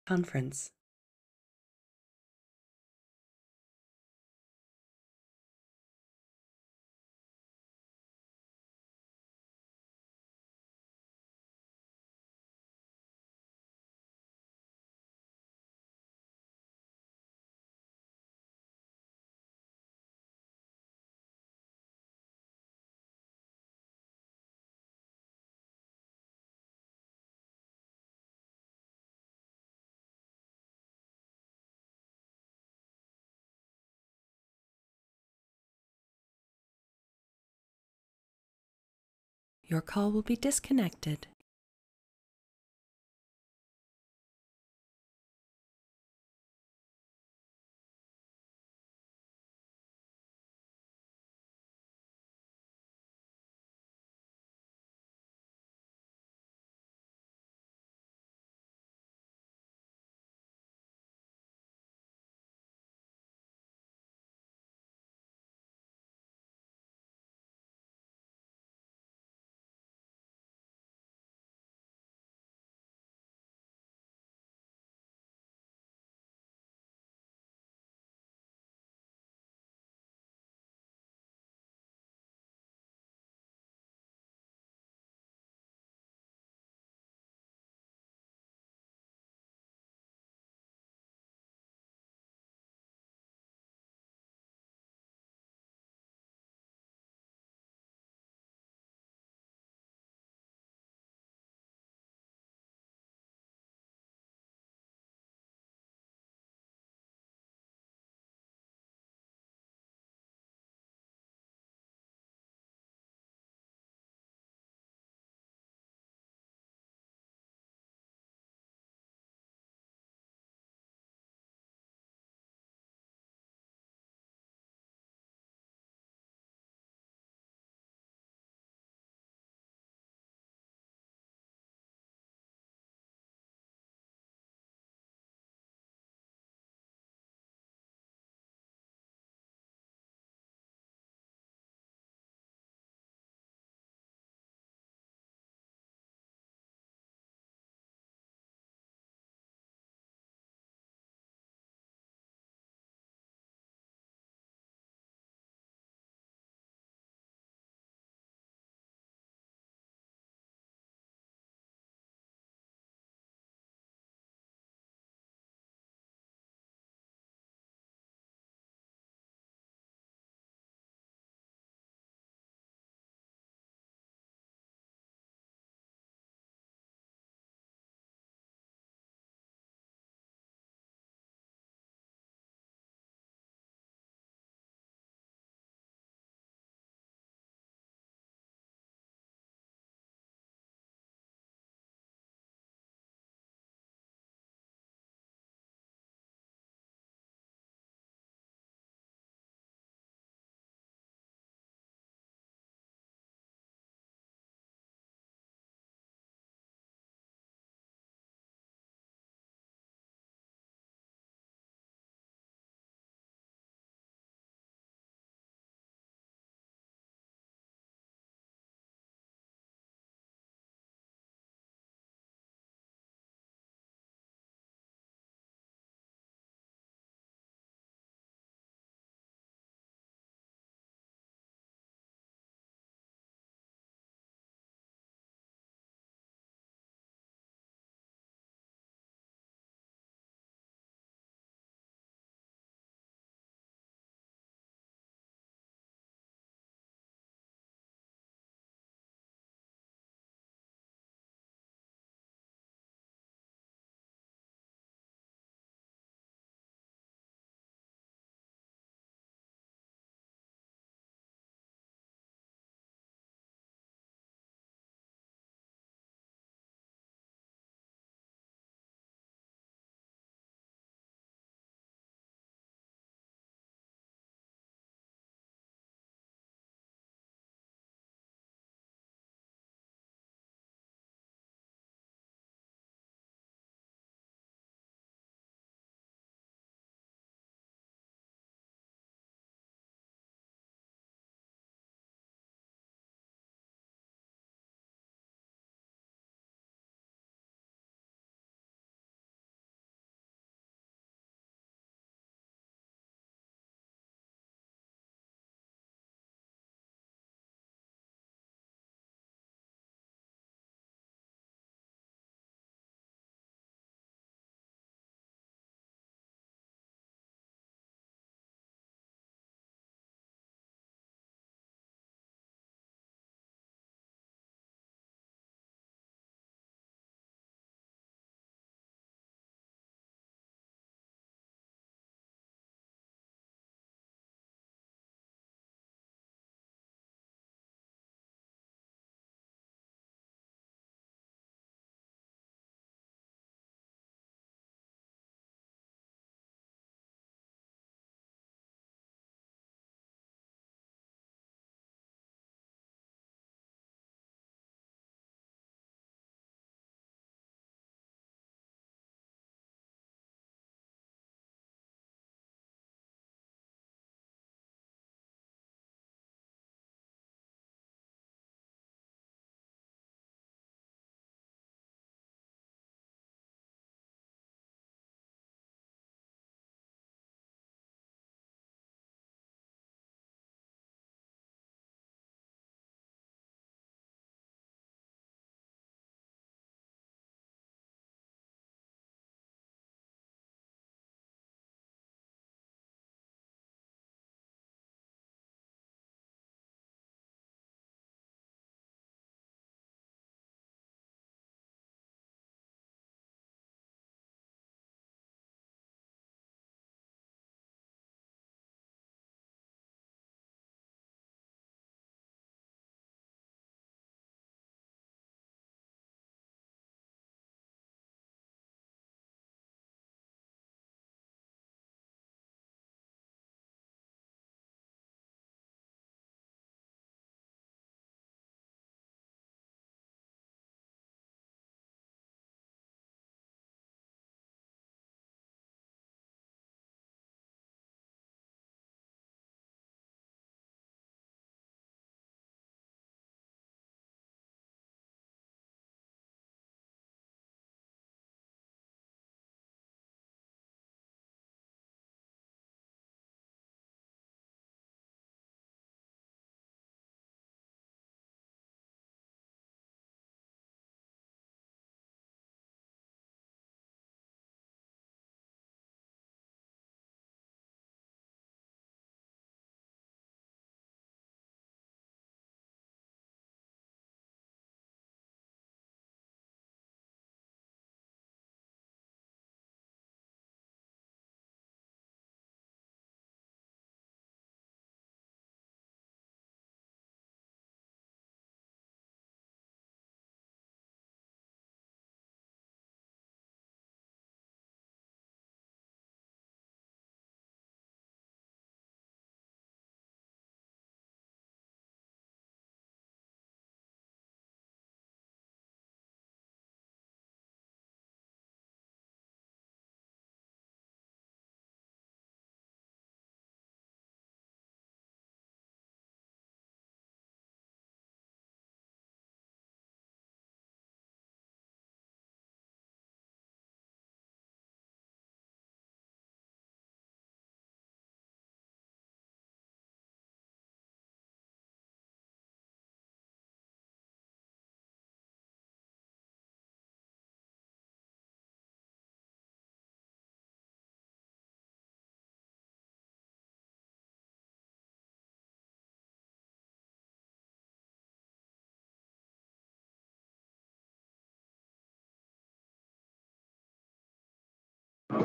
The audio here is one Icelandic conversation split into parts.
conference. Your call will be disconnected.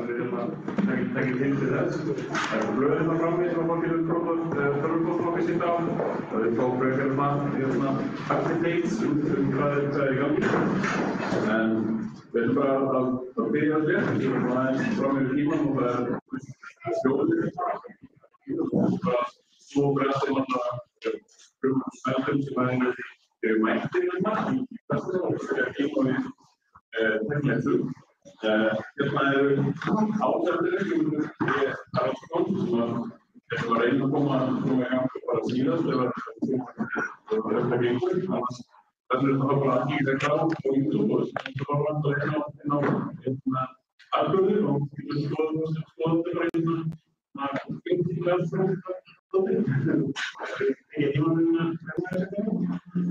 tekið til þess. Það eru blöðin á frammi sem fólk getur tölvupóstflokki sitt á. Það eru frekar activates hvað er í gangi. En við erum bara að byrja að gera. Við erum aðeins fram yfir tímann og það er skjóðið. Bara smó bresti spennum sem eru mættir í bestu og fyrir að kemur við teknilegstu. Hérna eru ásettir sem var reyna að koma í gang bara síðast það var eftir gengur annars þessum þetta bara að kíkja á YouTube og það var vantar inn á aðgöður og skoðum þetta bara en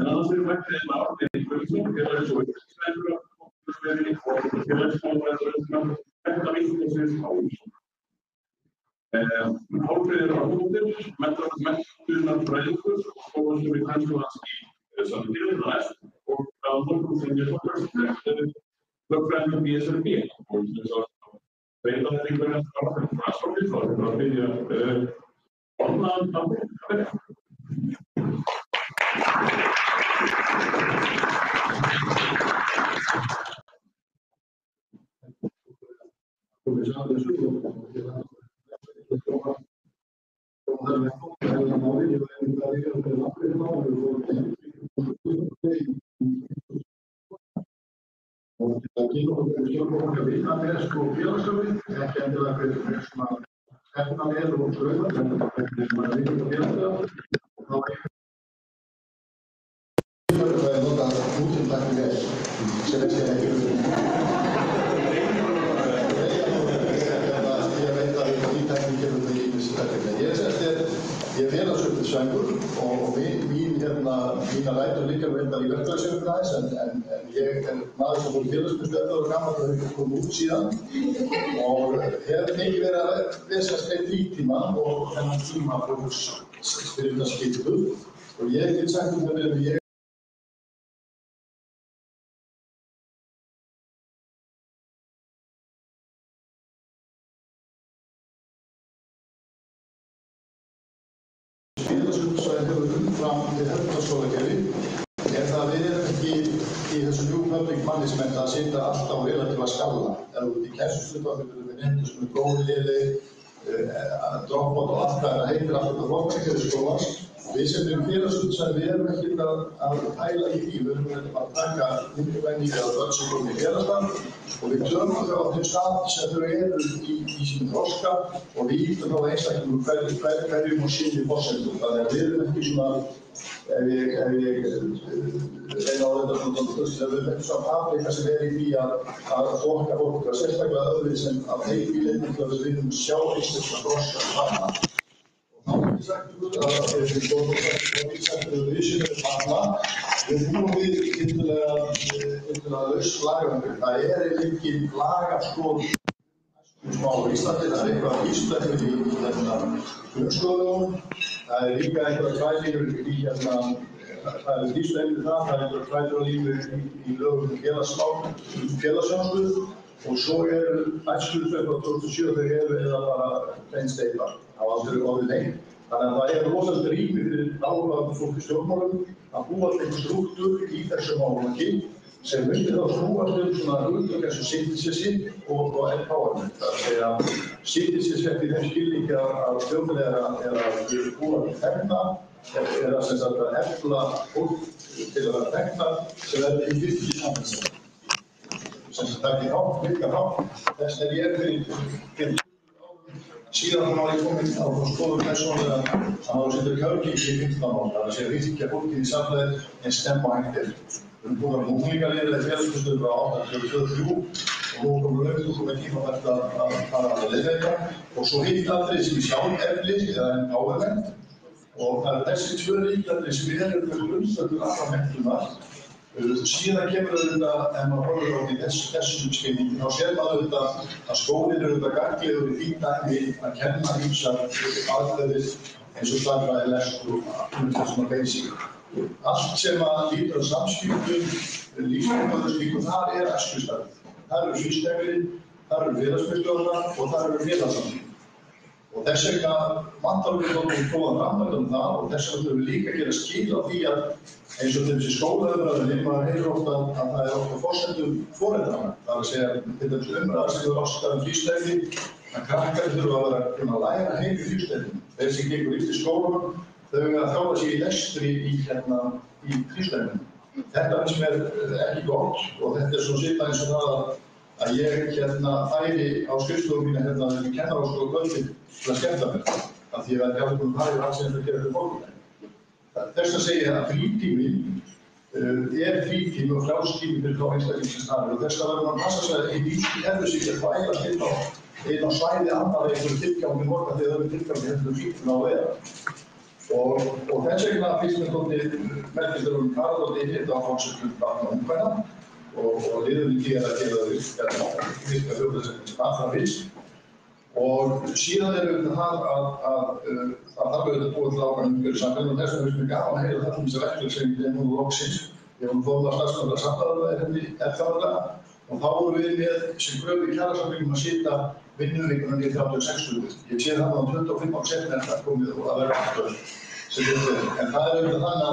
annars eru mættir áhrifin í kvöldsum eða svo Hálfriðir á hóttir, menntunar fræðingur og sem við kannski í samtíðin og á nokkuð sem ég lögfræðingur BSRB og þess að veita þetta einhverja frásfólkið þá þetta að byrja orðnaðan að verða. Aqui no Stjórnmálafélagið, það er sko félagsstörfin, ekki endilega fyrir svona stefnalið og stöðar, en það er svona ríkjum og félagsstörf. Það er notað útlækningar sem ekki ég veit að í tækning kemur það í þessi tækningar. Ég er félagsstörfisvængur og mína rætur líka reyndar í verkfræðisöfnum aðeins en ég er maður sem fór í félagsmiðstöð 11 ára gamall og hefur komið út síðan og hefur mikið verið að vesast einn tíma og þennan tíma fór fyrir þetta skiptu og ég get sagt það ég fram til höfðarskólakerfi er það við erum ekki í þessu New Public Management að setja alltaf á relatífa skala. Ef þú ert í kærslustuð þá getur við nefndu sem góði léleg, dropout og allt það heitir alltaf flokkakerfi skólans. Við sem erum félagsstuddsar við erum ekki að pæla í því, við erum að taka umvenningar eða börn sem komið í félagsstað og við tökum þau á þeim stað sem þau eru í sínum þroska og við ýtum þá einstaklingum hverjum og sinni forsendum. Þannig að við erum ekki svona, ef ég reyna á þetta svona, við erum svona paprika sem í því að flokka fólk og sérstaklega öðru sem að heimilin til að við viljum sjá einstaklega þroska þarna. Þá hef ég sagt við sem erum þarna, við búum við tiltölulega laust lagaumhverfi. Það er engin lagastoð á Íslandi, það er eitthvað íslenskt í grunnskólalögum, það er líka eitthvað tvælingur í það er lífsleifir það er eitthvað tvælingur í lögum félagsþjónustu og svo æskulýðsleif frá 2007 þau eða bara hrein steypa á aldrei orðið neinn. Þannig að það rosalega rými fyrir áhugaðu fólk í stjórnmálum að búa til einhver strúktúr í þessum málaflokki sem myndi þá snúast svona hugtök eins og citizenship og empowerment. Það er að segja citizenship í þeim skilningi að þjóðfélagar er að búa til þegna eða sem sagt að efla fólk til að vera þegna sem verður í fylgi samfélagsins. Sem sagt það ekki virka þess að ég fyrir síðan var ég kominn á skoðun persónulega að hafa setið kjörgengi í 15 ár, það er að segja virkja fólkið í samfélagið en stemma hægtir. Við erum búin að unglingaleiðir eða félagsmiðstöð frá 1823 og nú komum við með tímabært að fara að leiðveita og svo hitt atriði sem sjálfefli eða empowerment og það er þessi tvö ríkjadri sem eru með grundvöllur allra menntunar. Síðan kemur auðvitað, ef maður horfir á því þessum skilningi, þá sér maður auðvitað að skólinn eru auðvitað gagnlegur í því dæmi að kenna ýmsar aðferðir eins og stafræði, lestur og svona basic. Allt sem að lítur á samskiptum, lífsmyndaðu slíku, þar æskustarf. Það eru systemið þar eru félagsmiðstöðvarnar og þar eru félagsamtök. Og þess vegna vantar við þóttum góðan rammann það og þess vegna þurfum við líka að gera skil á því að eins og þessi skólaumræðinni, maður heyrir ofta að það ofta forsendum foreldrana. Það að segja, til dæmis umræða sem ofta frístæði, að krakkar þurfa að vera að læra heim í frístæðinu. Þeir sem gengur í skólanum, þau að þjálfa sig í lestri í frístæðinu. Þetta finnst mér ekki gott og þetta svona svipað eins og það að ég færi á skrifstofum mína í kennaraháskóla kvöldið til að skemmta mér. Af því að ég hafði búin að fara í allt sem þetta gerir fyrir morguninn. Þess að segja að frítíminn frítími og frjálstími fyrir þá einstaklingsins þar og þess að verður maður að passa sig að einn lífstíð hefur sig að þvælast inn á svæði annarra einhverju tilgangi morgun þegar þau tilgangi hefur frítíma á vera. Og þess vegna finnst mér þóttið merkistur Karadóttir hitt á fólksöknum barna og ungmenna og liðum í að gera virka þjóðleysefnis allra fyrst. Og síðan það að það auðvitað búið til ákveðin umhverfi samfélaginu og þess vegna finnst mér gaman að heyra þetta reglur sem ég nú loksins. Ég var fóðað starfsmanna samfélagslega eftirfárlega og þá vorum við með sem kröfu í kjarasamningum að setja vinnuvikunum í 36 hlutir. Ég sé það á 25 setna er það komið og að vera aftur sem þetta er. En það auðvitað þannig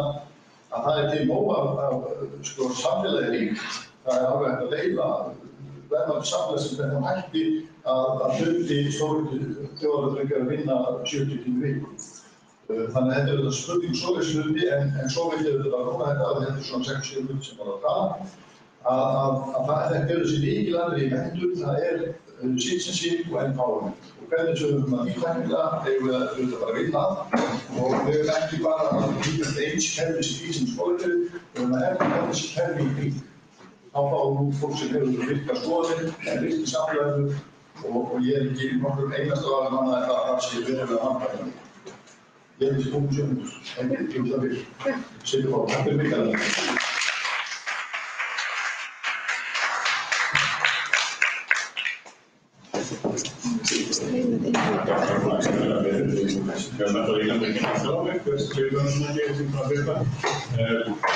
að það til nóg af samfélagi ríkt. Það alveg hægt að deila verðandi samfélag sem þetta hætti að hluti stóru þjóðaröldringar vinna 70 tíma í viku. Þannig að þetta auðvitað spurning svoleiðis hluti en svo vil ég auðvitað róna þetta er svona 60 hluti sem var að tala að þetta eru þessi lykilatriði í menntun, það er citizenship og empowerment. Og hvernig sögum við nýtæknilega eigum við auðvitað bara að vinna og við erum ekki bara að líka eins kerfis í því sem skólakerfi, við erum að eftir þessi kerfi í kring. Þá fáum nú fólk sem hefur virka skoðanir, virkt í samfélaginu og ég er ekki nokkur einasta aðeins annað en það sé verulega handbæðan. Ég er þessi punktu sjöfundur, en ekki það vil. Sýttu á, takk fyrir mig að það.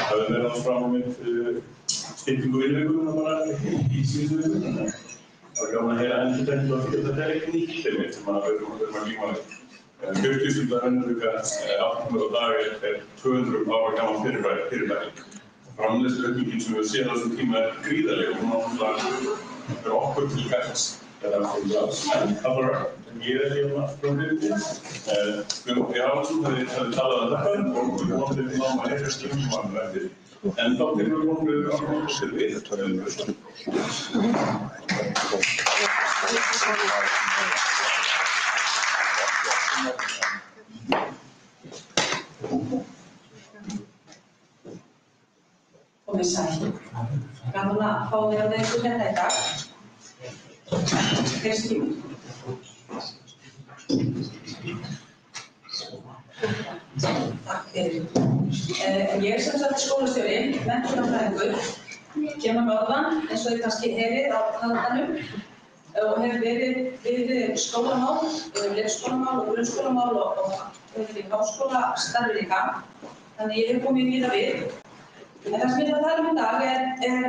Það er fram á mitt styttingu vinnuvikunum bara í síðustu vikunum. Það gaman að heyra endur þetta og þetta er ekki nýtt til mitt sem við erum að glíma við. 40 stundar vinnuvika 8 dag er 200 ára gaman fyrirbæri. Framleiðsluaukningin sem við séð á þessum tíma er gríðarleg og hún náttúrulega fyrir okkur til gæts. En það bara ég er hérna frá hluti. Guðmundur Haraldsson hefði talað um þetta og við vonum við náum að heyra skilum eftir. En þá tekur við vonum við að koma sér við. Komið sæl. Gaman að fá þér að ykkur hérna í dag. Kristín. Takk fyrir. Ég er sem sagt skólastjóri, menntunarfræðingur, kemur norðan eins og þið kannski heyrið á taldanum og hefur verið við skólamál, leikskólamál og grunnskólamál og háskólastarfi líka. Þannig ég hef komið víða við. En það sem ég ætla að tala um í dag er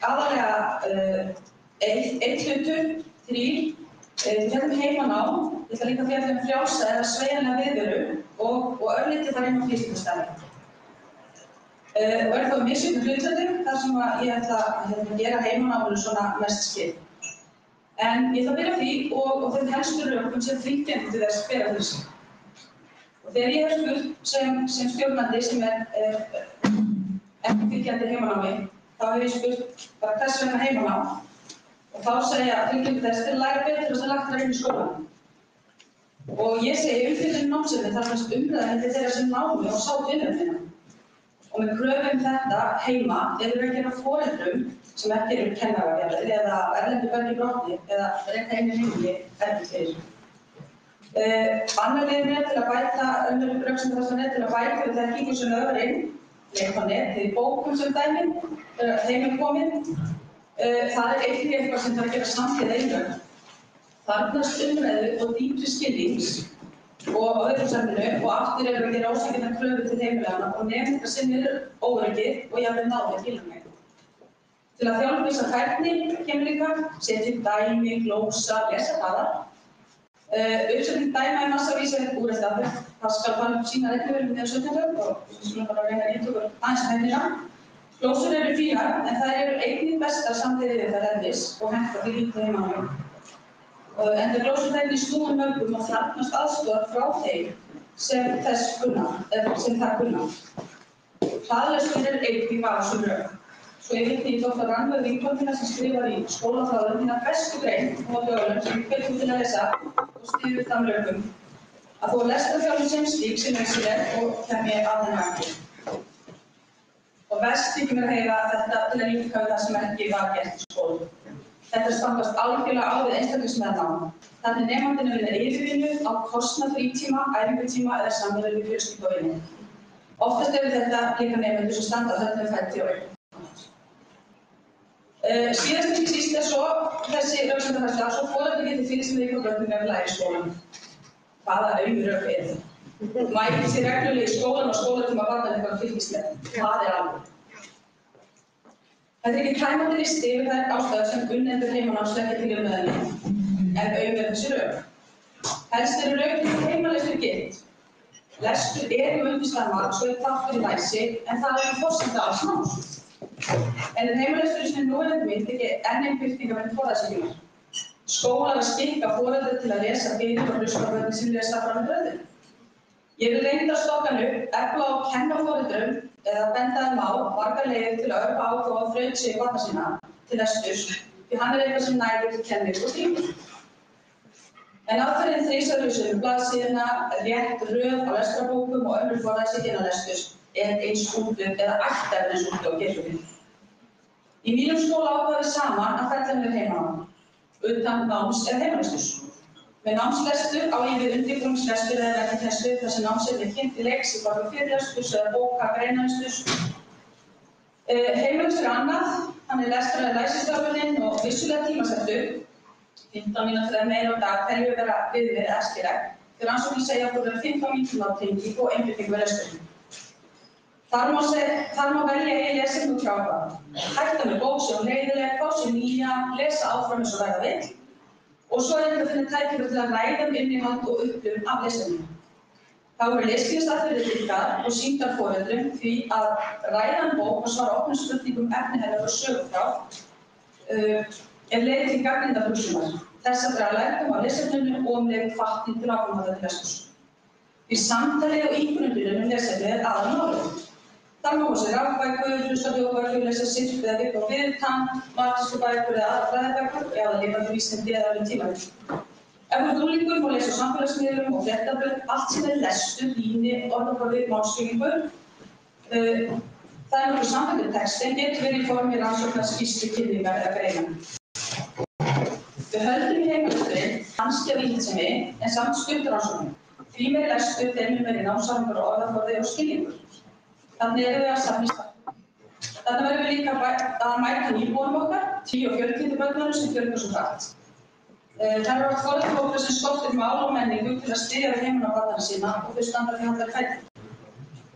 aðalega einn hlutur, 3. Við fjallum heimanám, ég ætla líka að fjalla frjálsa eða sveigjanlega viðveru og örlítið þar inn á frístundastarfi. Og er þá misjöfnum hlutföllum þar sem ég ætla að gera heimanáminu svona mest skil. En ég ætla að byrja á því og þeim helstu rökum sem þrýtjandi til þess bera fyrir sig. Og þegar ég hef spurt sem stjórnandi sem er ekki fylgjandi heimanámi, þá hef ég spurt bara hvers vegna heimanám. Og þá segja fylgjandi þess til að læra betur og sem lagt þar inn í skólanum. Og ég segi umfjöllun námsefni þar sem umræðan til þeirra sem námi og sátt innræðina. Og með kröfum þetta heima erum við að gera foreldrum sem ekki eru kennaravélir eða erlendu börn í broti eða reyna einu heimili erfitt fyrir. Annar liður til að bæta, önnur röksemd þess að til að bæta við þekkingu sem öðru inn, leik á netið í bókum sem dæmi, heiminn kominn. Það er einnig eitthvað sem þarf að gera samtíð einhverjum. Þarfnast umræðu og dýpri skilnings og öðrum samfélagi og aftur að gera ásækjandi kröfur til heimilanna og nefnir sem eru óöryggir og jafnvel náðir tilhengið. Til að þjálfa þessa færni kemur líka setja upp dæmi, glósa, lesa hraðar. Uppsetning dæma í massavísi er úrelt aðferð. Það skal fara upp sína reglur með 17 og við skulum bara reyna að ýta okkur aðeins hættina. Glósur eru fínar en þær eru einnig bestar samhliða við þær erfis og henta því lítið heimanum. Enda glósutækni snúin mörgum og þarfnast aðstoðar frá þeim sem það kunna. Hraðlestur er einnig varasöm rök. Svo ég hitti í Dr. Rannveig vinkonu sem skrifar í skólaþráðum hina bestu grein á dögunum sem ég hvetur til að lesa og styður þann rökum. Að þó lestrarþjálfun sem slík sé nauðsynleg og kem ég að henni ekki. Og verst þykir mér að heyra þetta til að líka við það sem ekki var gert í skólanum. Þetta stangast algjörlega á við einstaklingsmeðnám. Þannig nemandinn er vinna yfirvinnu á kostnað frítíma, æfingatíma eða samvinnu við fjölskyldu og vini. Oftast eru þetta líka nemendur sem standa á höllum fæti og veginn. Síðast ekki síst er svo þessi röksemdafærsla að svo foreldrar geti fylgst með ykkur börnum nefnilega í skólanum. Hvaða rök er það? Mæti sér reglulega í skólan og skólatíma barna eitthvað fylgist með. Það er alveg. Þetta er ekki tæmandi listi yfir þær ástæður sem unnendur heimanáms leggja til umræðunni, en þessi rök. Helst eru rökin heimalestur gilt. Lestur er undirstaðan svo er þáttur í læsi, en það er forsenda alls náms. En heimalesturinn sem nú er mynd ekki enn einn birtingarmynd forræðshyggju. Skólar að skikka foreldra til að lesa fyrir og hlusta á börnin sem lesa fram með röðum. Ég vil reynda stokkan upp, efla og kenna foreldrum eða benda þeim á margar leiðir til að auka áhuga og þrautseigju barna sinna til lesturs, því hann er eitthvað sem nægir til kenning og stýringu. En aðferðin þrisvarhausuð blaðsíðuna, rétt röð á lestrarbókum og önnur forræðshyggju lesturs er eins útlut eða ættefn eins útlut og getur. Í mínum skóla ákváðum við saman að fella niður heimanám, utan náms eða heimalesturs. Með námslestur á ég við undirbúningslestur eða verkefnalestur þar sem námsefni er kynnt í leiks í formi fyrirlesturs eða bóka greinalesturs. Heimalestur er annað, hann er lestur eða læsistörfunin og vissulega tímasettur. 15 mínútur eða meira á dag telju vera viðmið eða æskileg. Því rannsóknir segja okkur vera 15 mínútur á tenging og einbeiting við lesturinn. Þar má velja í lesing og krápa. Hætta með bók sem leiðileg, fá sér nýja, lesa áfram eins og verða vill. Og svo er þetta að finna tækifæri til að ræða innihald og upplifun af lesefninu. Þá eru lesskilsaðferðir tryggðar og sýndar foreldrum því að ræða bók og svara opnum spurningum efni hennar og sögufrá er leið til gagnrýndar hugsunar. Þess að draga lærdóm af lesefninu og leið hvatning til áframhaldandi lesturs. Því samtalið og ígrundurinn lesefni er aðalmálið. Þar má sér rafbækur, hlustahljóðbækur, lesa sirp eða vip á viðtann, matreiðslubækur eða aðrar fræðibækur eða lifandi vísindi eða öðrum tímarit. Ef þú ert unglingur má lesa á samfélagsmiðlum og fréttablöð, allt sem er lestur, líni, orðaforði, málskýringur. Það er nokkuð samfellir texti en getur verið í formi rannsóknar, skýrslu, kynningar eða greina. Við höldum í heimalesturinn kannski af víðsemi en samt stutrannsóknum. Því meiri lestur, þeim mun meiri námsárangur og orðaforði og skilningur. Þannig erum við að samnýsta. Þannig verðum við líka að mæta nýbúanum okkar, 10 og 40 börnunum sem fjölgar svo hratt. Það eru oft foreldrahópur sem skortir mál og menningu til að styðja við heimanám barnanna sína og þau standa því handlar fæti.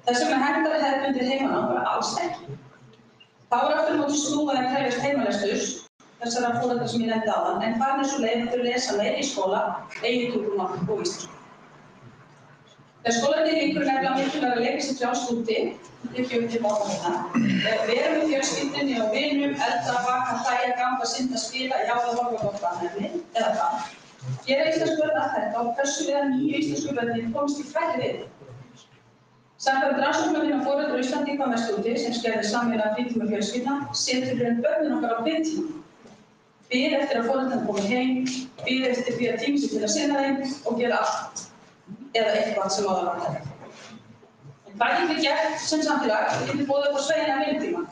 Þess vegna hentar hefðbundið heimanám bara alls ekki. Þá er aftur móti snúið að krefjast heimalesturs, þessara foreldra sem ég nefndi áðan, en farin er svo leið að þau lesa meira í skóla, eigin tungumál og íslensku. Þegar skólarnir líkur nefnilega mikilvægt að leika sér frjálst úti, vera með fjölskyldunni og vinum, elda, baka, hlæja, ganga, synda, spila, jáða, horfa á gott annarni, eða hvað. Gera íslensku börn að þetta og persónulega nýju íslensku börnin komst í færri við. Samkvæmt rannsóknum á foreldrar á Íslandi hvað mest úti, sem skerðir sameiginlega frítíma fjölskyldna, setur börnin okkar á biðtíma. Bíð eftir að foreldrarnir komi heim, bíð eftir því að tími sér til að sinna þeim og gera allt. Eða eitthvað sem á það vantar. En hvað getum við gert sem samfélag? Við getum boðið upp á sveigjanlegan vinnutíma.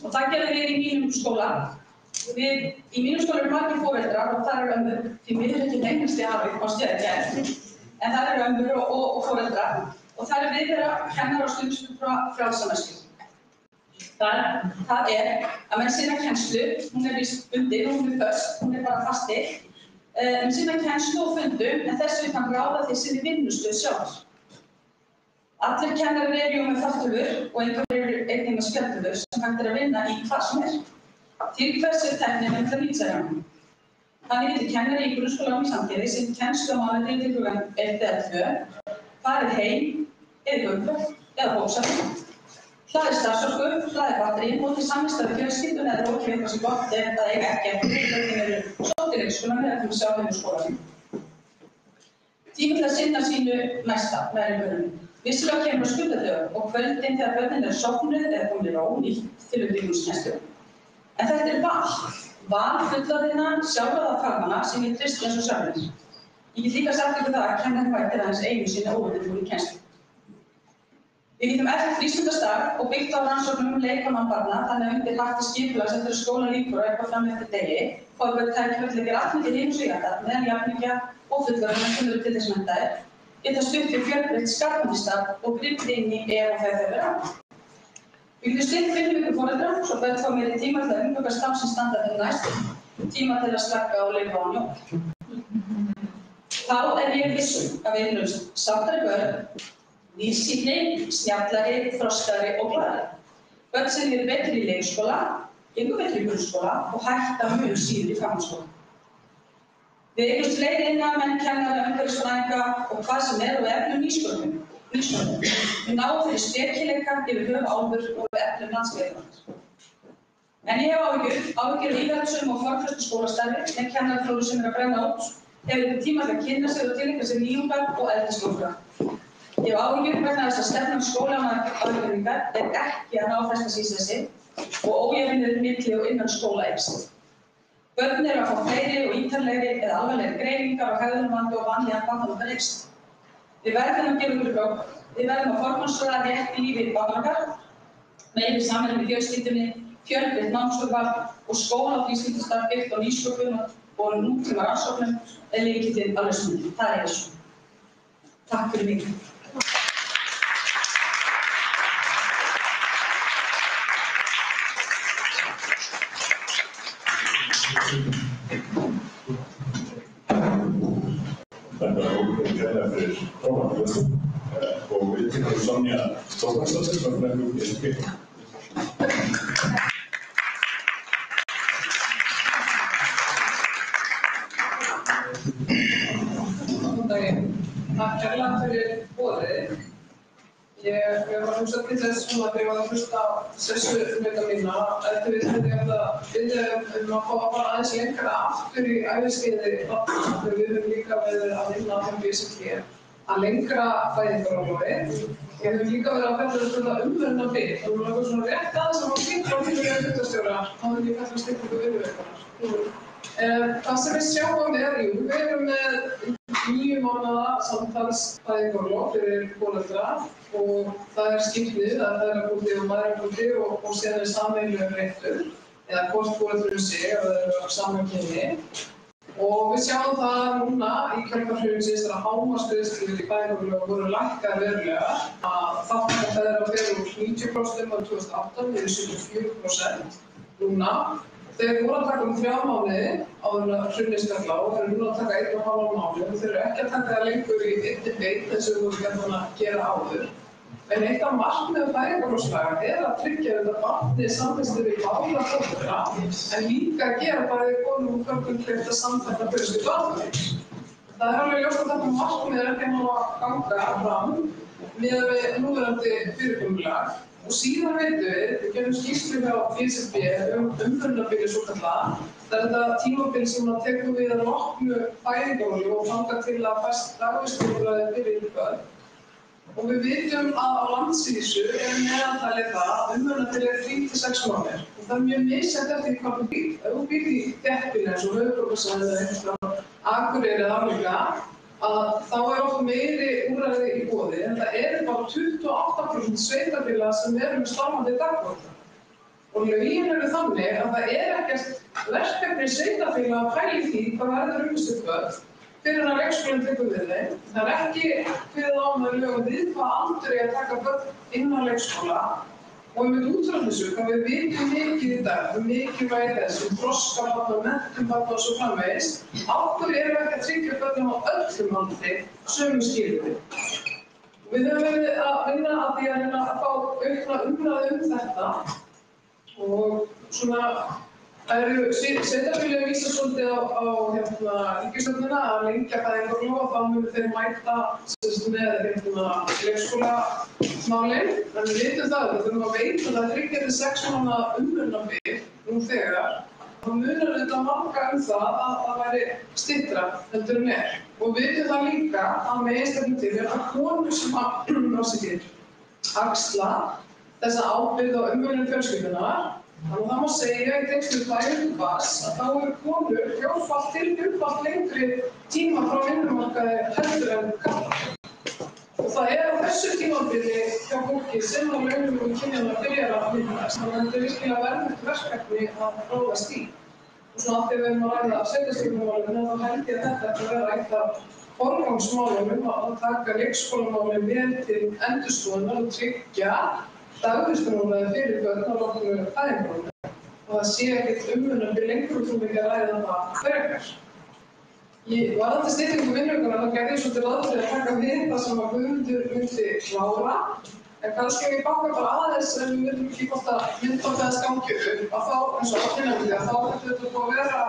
Og það gerðum við í mínum skóla. Í mínum skóla eru margir foreldrar og þar eru ömmur, því miður ekki lengst í hafi, kannski eða gert. En þar eru ömmur og foreldrar og þar eru viðvera kennarar og stundum frá frjálsamennsku. Það er að menn sinna kennslu, hún er víst bundin og hún er föst, hún er bara fasti. Sinna kennslu og fundum, en þessu kann ráða því sinni vinnustöð sjálfs. Allir kennarar eru með fartölvur og einhverjir eru einnig með spjaldtölvur sem hægt er að vinna í hvað sem er. Til hvers tæknin til að nýta sér hana? Þannig getur kennari í grunnskólanum í Sandgerði sinnt kennslu á mánudegi til klukkan 1 eða 2, farið heim eða í göngu eða bóksafn, hlaðið starfsorku, hlaðið batterín og til samvistar við fjölskylduna eða lokið eitthvað sem gott að eiga ekki eftir þegar þeir eru sótt í leikskólanum eða til að sjá þeim í skólanum. Tími til að sinna sínu mesta með börnunum. Vissulega kemur skuldadögum og kvöldin þegar börnin eru sofnuð eða komin í ró nýtt til undirbúningskennslu. En þetta val fullorðinna sjálfráða fagmanna sem ég treysti eins og sjálfir. Ég get líka sagt ykkur það að kennarinn vætir aðeins einu sinni óundirbúin í kennslu. Við getum eftir frístundastarf og byggt á rannsóknum leikmanna barna þannig að undir hætti skipulags eftir að skóla lýkur og eitthvað fram eftir degi fá börn tækifæri til að gera allmikið heims og hjarta meðal jafningja og fullorðinna sem eru til þess menntaðir, geta stutt við fjölbreytt skapandi og gripið inn í ef og þegar þau vera á. Við getum stytt vinnuviku foreldra svo börn fá meiri tíma til að umganga starf sem standa þeim næst, tíma til að slaka og leika á njótt. Þá ég viss að við erum sáttari börn, víðsýnni, snjallari, þroskari og glaðari. Börn sem eru betri í leikskóla, gengur betri í grunnskóla og hætta mun síður í framhaldsskóla. Við eignumst fleiri iðnaðarmenn, kennara, umhverfisfræðinga og hvað sem og eflum nýsköpun. Við náum þeirri spekileika yfir höfu álfur og við eflum landsbyggðarinnar. En ég hef áhyggjur íverðsum og formföstu skólastarfi með kennaraflóru sem að brenna út, hefur ekki tíma til að kynna sig og tileinka sér nýjungar og eldri skóla. Ég hef áhyggjur vegna þess að stefnan skólamannaafgreiningar ekki að ná festa sig í þessi og ójöfnur milli og innan skóla eykst. Börn eru að fá fleiri og ítarlegri eða alvarlegri greiningar á hegðunarvanda og vanlíðan barnanna eykst. Við verðum að gera okkur gögn, við verðum að forgangsraða rétt í lífi barna okkar, meiri samvinnu með fjölskyldunni, fjölbreytt námsúrval og skóla- og frístundastarf byggt á nýsköpun og nútíma rannsóknum er lykillinn að lausninni. Það er þessu. Takk fyrir mig. Takk fyrir frábært og við tilum Sonja Þórðarsdóttir frá Fræðingur ESB. Góðan daginn. Takk kærlega fyrir boðið. Ég var að hugsa til þess þegar ég var að hlusta á sessunautana mína eftir við þetta biðja að fá að fara aðeins lengra aftur í æviskeiði barna þegar við höfum líka verið að vinna á BSRT að lengra fæðingarorlofi. Við höfum líka verið að fjalla umönnunarbil. Það var eitthvað svona rétt aðeins að maður skipta á hlutastjóra áður ég fjalla styttingu vinnuveikunar. Það sem við sjáum við erum með 9 mánaða samtals fæðingarorlof fyrir foreldra og það skipt niður að feðrabundi og mæðrabundi og síðan sameiginlegur réttur eða hvort foreldrum sig ef það eru sama kyni. Og við sjáum það núna í kjölfar hrunsins þegar hámarksgreiðslur í fæðingarorlofi voru lækkaðar verulega að þátttaka feðra fer úr 90% árið 2008 niður í 74% núna. Þeir voru að taka 3 mánuði áður en hrunið skall á og þeir eru núna að taka 1,5 mánuði og þeir eru ekki að taka það lengur í einni beit eins og við vorum gjarnan að gera áður. En eitt af markmiðum fæðingarorlofslaga er að tryggja að barnið samvistir við báða foreldra en líka að gera bæði konum og körlum kleift að samþætta fjölskyldu aðferðir. Það er alveg ljóst að þetta markmið er ekki að ganga fram miðað við núverandi fyrirkomulag. Og síðan við gerum skýrslu hjá BSRB umönnunarbili svokallað. Það er þetta tímabil sem tekur við að loknu fæðingarorlofi og þangað til að fæst dagvistúrræði fyrir börn. Og við vitum að á landsvísu meðaltalið það að umönnunarbili er 3 til 6 mánuðir. Og það er mjög misjafnt eftir hvað þú býr. Ef þú býr í þéttbýli eins og höfuðborgarsvæðið eða einhvers Akureyri eða álíka, þá oft meiri úrræði í boði, en það bara 28% sveitarfélaga sem eru með starfandi dagforeldra. Og lögin eru þannig að það ekkert verkefni sveitarfélaga að pæla í því hvað verður börn fyrir að leikskólinn tekur við þeim. Það ekki kveðið á með lögum við hvað aldur að taka börn inn á leikskóla og út frá þessu hvað við vitum mikið í dag, mikilvægi þess, þroska barna, menntun barna og svo framvegis. Af hverju erum við ekki að tryggja börnum á öllum aldri sömu skilyrði? Við höfum verið að vinna að því að reyna að fá aukna umræðu þetta og svona Það eru sveitarfélögin að vísa svolítið á ríkisstjórnina að lengja fæðingarorlof og þá munu þeir mæta með leikskólamálin. En við vitum það, við þurfum að veita það 3 til 6 mánaða umönnunarbil nú þegar. Það munar auðvitað marga það að það væri styttra heldur en er. Og við vitum það líka að meginstefnu til að konur sem axla þessa ábyrgð á umönnun fjölskyldunnar. Þannig að það má segja í tengslum fæðingu barns að þá eru konur 4-falt til 5-falt lengri tíma frá vinnumarkaði heldur en karlar. Og það á þessu tímabili hjá fólki sem á launum og kynjanna byrjar að myndast. Þannig að þetta virkilega verðmætt verkefni að ráðast í. Og svona af því við erum að ræða sveitarstjórnarmálum, þá held ég að þetta ætti að vera eitt af forgangsmálum að taka leikskólamálin vel til endurskoðunar og tryggja dagvistunarúrræði fyrir börn á loknu fæðingarorlofi og það sé ekkert umönnunarbil lengur og þú ekki að ræða það frekar. Varðandi styttingu vinnuvikunnar þá gerði ég svolítið ráð fyrir að taka við það sem að Guðmundur myndi klára en kannski ef ég bakka bara aðeins ef við myndum ekki hvort að myndbandið gangi upp að þá, eins og allir nefndi að þá getur þetta búið að vera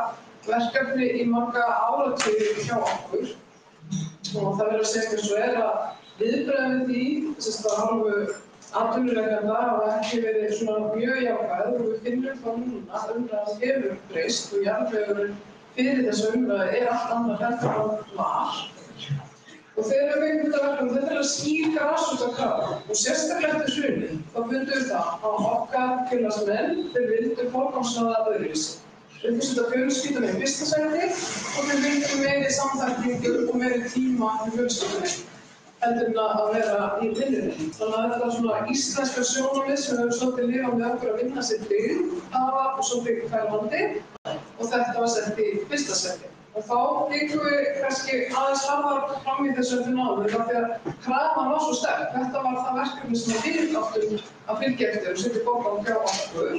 verkefni í marga áratugi hjá okkur og það verður að segja eins og að viðbrögðin við því að hálfu atvinnurekenda hafa ekki verið svona mjög jákvæð og við finnum þá núna að umræðan hefur breyst og jarðvegurinn fyrir þessu umræðu allt annað heldur en var. Og þegar við fengum þetta verkefni, þetta að skýr grasrótarkrafa og sérstaklega eftir hrunið, þá fundum við það að okkar félagsmenn, þeir vildu forgangsraða öðruvísi. Þeir fyrstu fjölskyldunni í fyrsta sæti og þeir vildu meiri samþættingu og meiri tíma í fjölskyldunni heldur en að vera í vinnunni. Þannig að þetta svona íslenska sjónarmið sem við höfum svolítið lifað með okkur að vinna sér byggð, það var svolítið fælandi og þetta var sett í fyrsta sæti. Og þá gengum við kannski aðeins harðar fram í þessu eftir náðu af því að krafan var svo sterk. Þetta var það verkefni sem við áttum að fylgja eftir og setja forgang hjá okkur.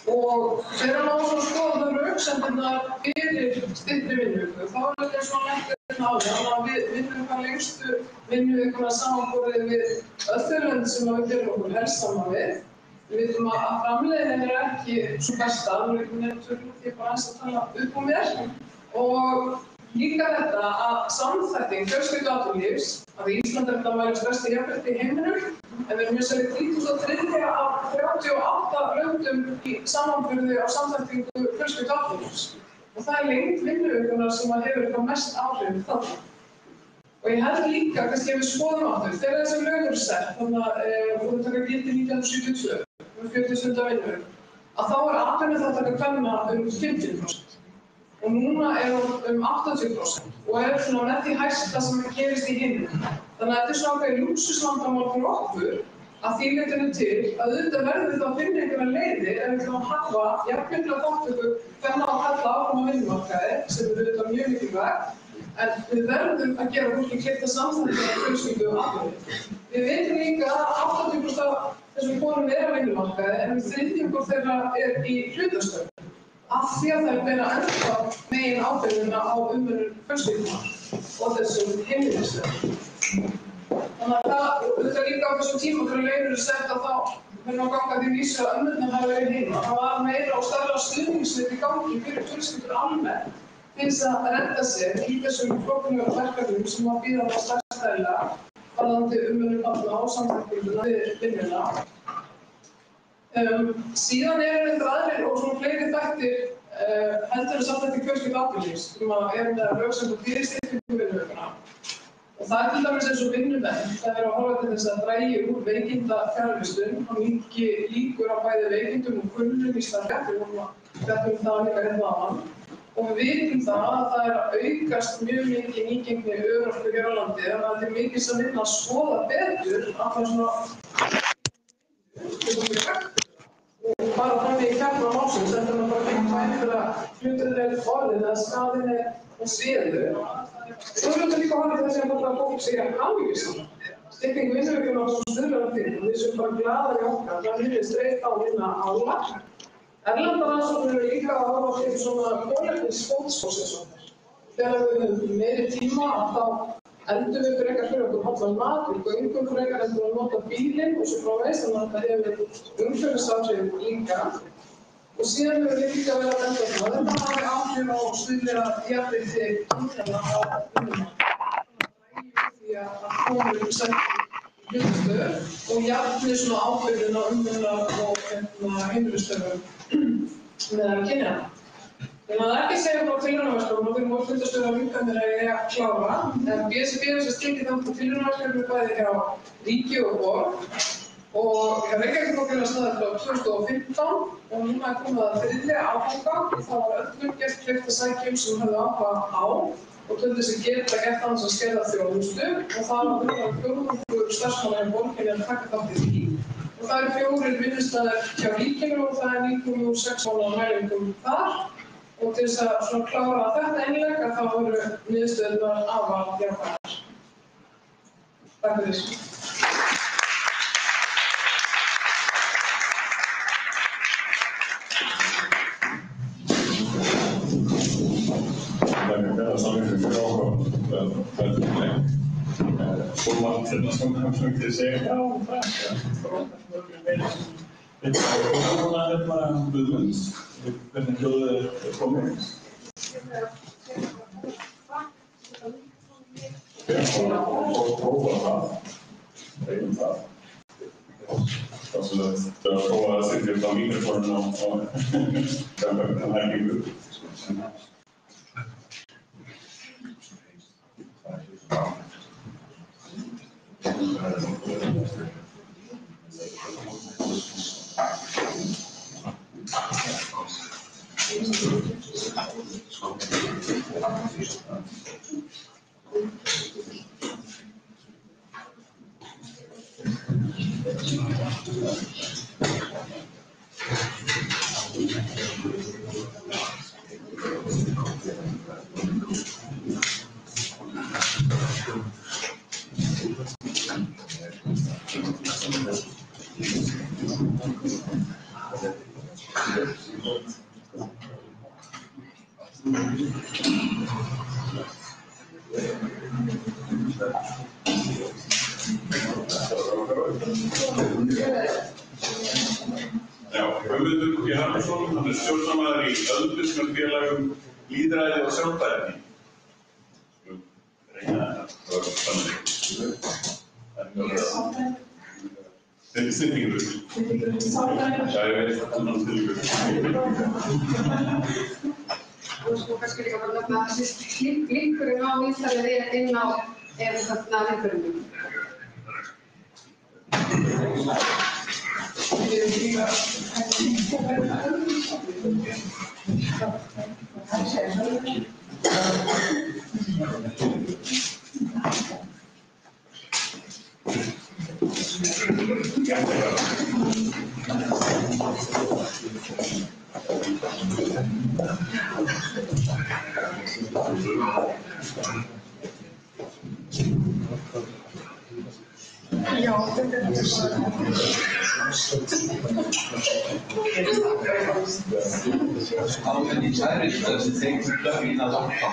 Og þegar hann á svo skoða röksemdirnar fyrir styttri vinnuviku, þá þetta eins og hann nefndi áður að við vinnum hvað lengstu vinnuvikuna samanborið við öll þau lönd sem við gerum okkur helst saman við. Við vitum að framleiðin ekki svo besta, nú er ég bara aðeins að tala upp á mér. Og líka þetta að samþætting fjölskylduatvinnulífs, að Ísland þetta væri stærsti jafnrétti í heiminum, en við erum að segja 33 af 38 löndum í samanburði á samþættingu fjölskylduatvinnulífs. Og það lengt vinnuvikunnar sem hefur eitthvað mest áhrif þarna. Og ég held líka, kannski ef við skoðum aftur, þegar þessi lög eru sett, þannig að voru taka gildi 1972, með 40 stundar vinnuviku, að þá atvinnuþátttaka kvenna 50%. Og núna hún 80% og svona með því hæsta sem gerist í heiminum. Þannig að þetta svona ákveðið lúxusvandamál fyrir okkur að því leytinu til að auðvitað verðum við þá að finna einhverja leiðir ef við ætlum að hafa jafnmikla þátttöku kvenna og karla áfram á vinnumarkaði sem er auðvitað mjög mikilvægt. En við verðum að gera fólki kleift að samþætta fjölskyldu og atvinnu. Við vitum líka að 80% af þessum konum á vinnumarkaði en 30% þeirra í hlutastörfum. Af því að þær bera ennþá megin ábyrgðina á umönnun fjölskyldunnar og þessum heimilisstörfum. Þannig að þetta líka á þessum tíma þegar lögin eru sett að þá verðum að ganga því vísu að ömmurnar hafa verið heima. Það var meira og stærra stuðningsnet í gangi fyrir fjölskyldur almennt til þess að redda sér í þessum flóknu verkefnum sem að bíða á stærstæðilega varðandi umönnun barna og samþættinguna við vinnuna. Síðan þetta aðrir og svona fleiri þættir heldur að samþætting fjölskylduatvinnulífs sem með röksemd fyrir styttingu vinnuvikuna. Og það til dæmis eins og vinnumenn, það að horfa til þess að dragi úr veikindafjarðvistun og minnki líkur á bæði veikindum og kulnun í starfi, þetta það líka hérna áðan. Og við vitum það að það að aukast mjög mikið nýgengni örorku hér á landi, þannig að þetta mikils að vinna að skoða betur alla svona og bara þannig í kjarna málsins, þetta er bara einhverja hluturlega orðin að skaðin og sviðu. Svo er þetta líka að horfa þessi að fólk segja hamingjusamt. Stytting vinnuvikuna á svona stuðlar af því og við sem bara glaðar í okkar, það minnist reitt á vinna álag. Erlendar rannsóknir eru líka að horfa til svona kolefnisfótspors eins og þess. Þegar við höfum meiri tíma þá endum við frekar fyrir okkur hollan mat, við göngum frekar endur að nota bílinn og svo framvegis, þannig að þetta hefur umhverfisáhrif líka. Og síðan hefur við líka verið að benda á það. Þetta hafi áhrif á stuðlega jafnrétti kynjanna á vinnumarkaði. Því að konur sækja hlutastöður og jafnir svona ábyrgðin á umvinnunar og heimilisstörfum meðal kynjanna. Þannig að það er ekki að segja frá tilraunaverkefnum og við erum á hlutastöðu að ljúka mér að ég að klára. En BSRB er þess að tekið þátt á tilraunaverkefnum bæði hjá ríki og borg. Og Reykjavíkurborg staðið frá 2015 og núna er komið að þriðja áfanga og það var öllum gert kleift að sækja sem höfðu áhuga á og töldu sig geta gert annars að skerða þjónustu og það var fjórðungur starfsmanna í borginni að taka þátt í því. Og það eru 4 vinnustaðir hjá ríkinu og það er 96 mánaða mælingum þar. Og til þess að svona klára þetta innlegg að þá voru niðurstöðurnar afar jákvæðar. Takk fyrir. Samlingu fyrir áhuga þetta innlegg. Svo margt hérna sem þið segja, já, það meira þetta Guðmunds, hvernig hljóðið komið. Og prófa það, eigum það. Það er að prófa að setja upp á míkrofónum og helgingu. Guðmundur G. Haraldsson, hann stjórnarmaður í öldusmennfélagum Lýðræði og sjálfbærni. Reyna þetta, það var spennandi. Stillingur. Já, ég veit, það er stillingur. Og svo kannski líka bara nefna að þessi linkurinn á Íslandið inn á þarna linkurinn. How many times does it take to plug in a laptop?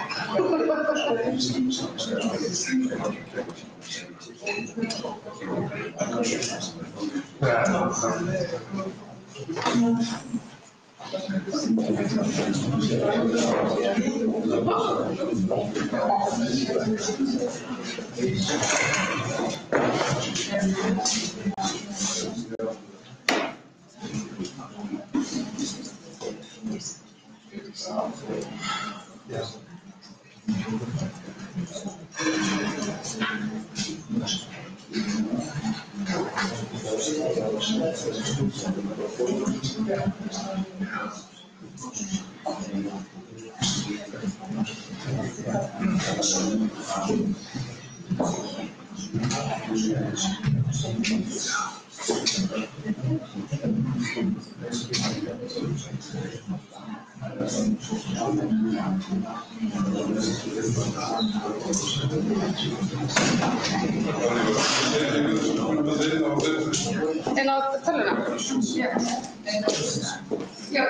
En á tölvuna? Já. Já.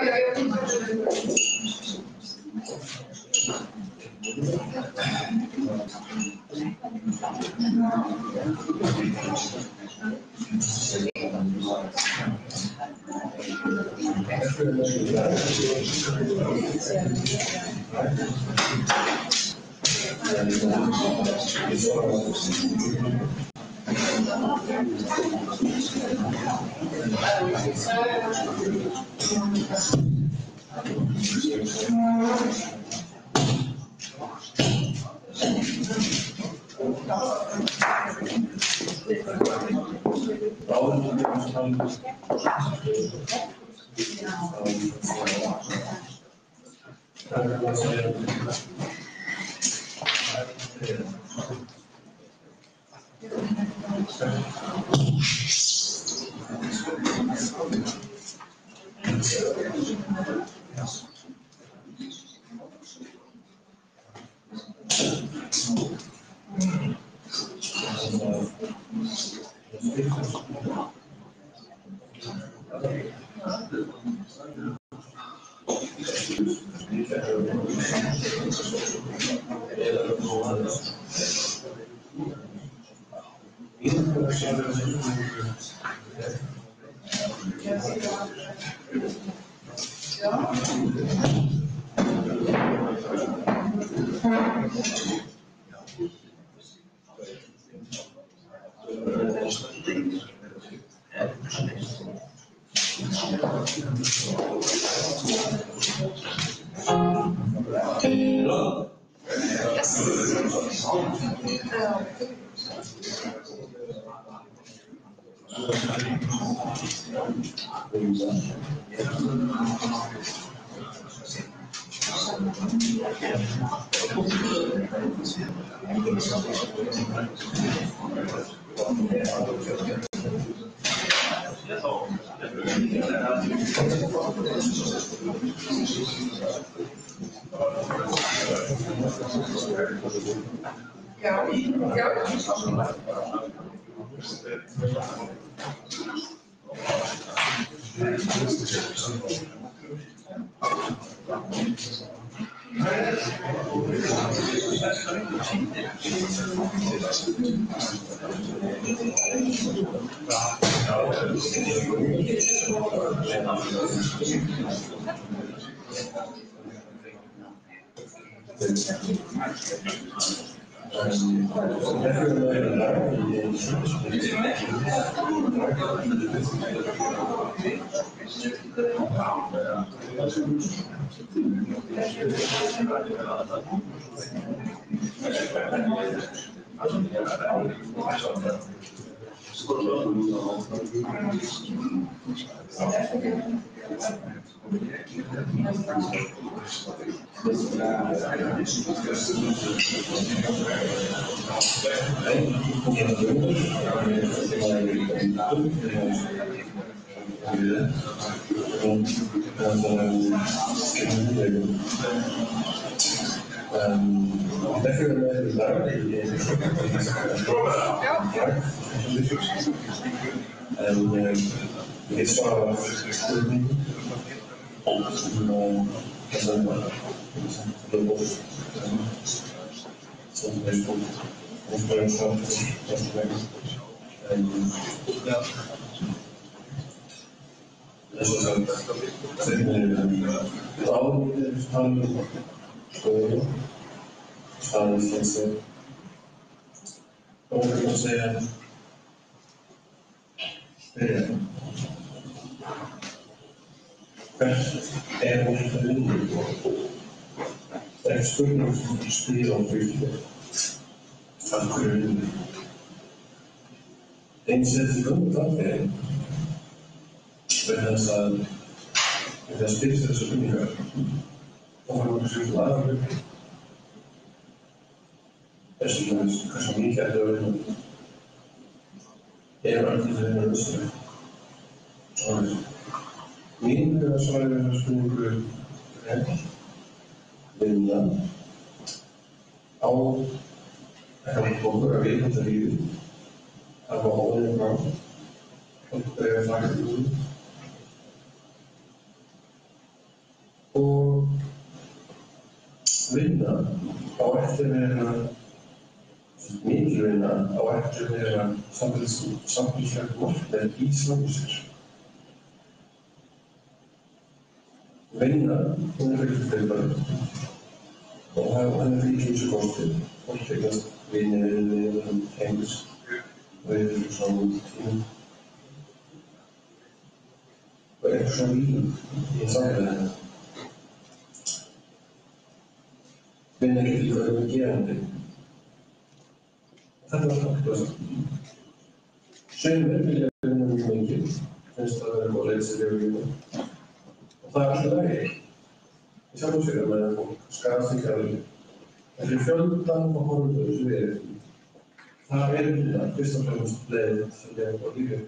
Vinna, hún fyrir fyrirbæri. Og hann fyrir ýmsu kostir. Fólk eignast vinir, heims, við svona tímum. Og eitthvað svona líf í samfélaginu. Vinna getur líka verið gerandi. Þetta var náttúrulega. Sumir vilja vinna mjög mikið, finnst það að vera góð leið sér yfir vinna. Og það alltaf lagi. Í sjálfum sér að fólk skar sig alveg. Þessi fjöldan og horfður sem við erum. Það vinna fyrst og fremst leið sem ég á lífið.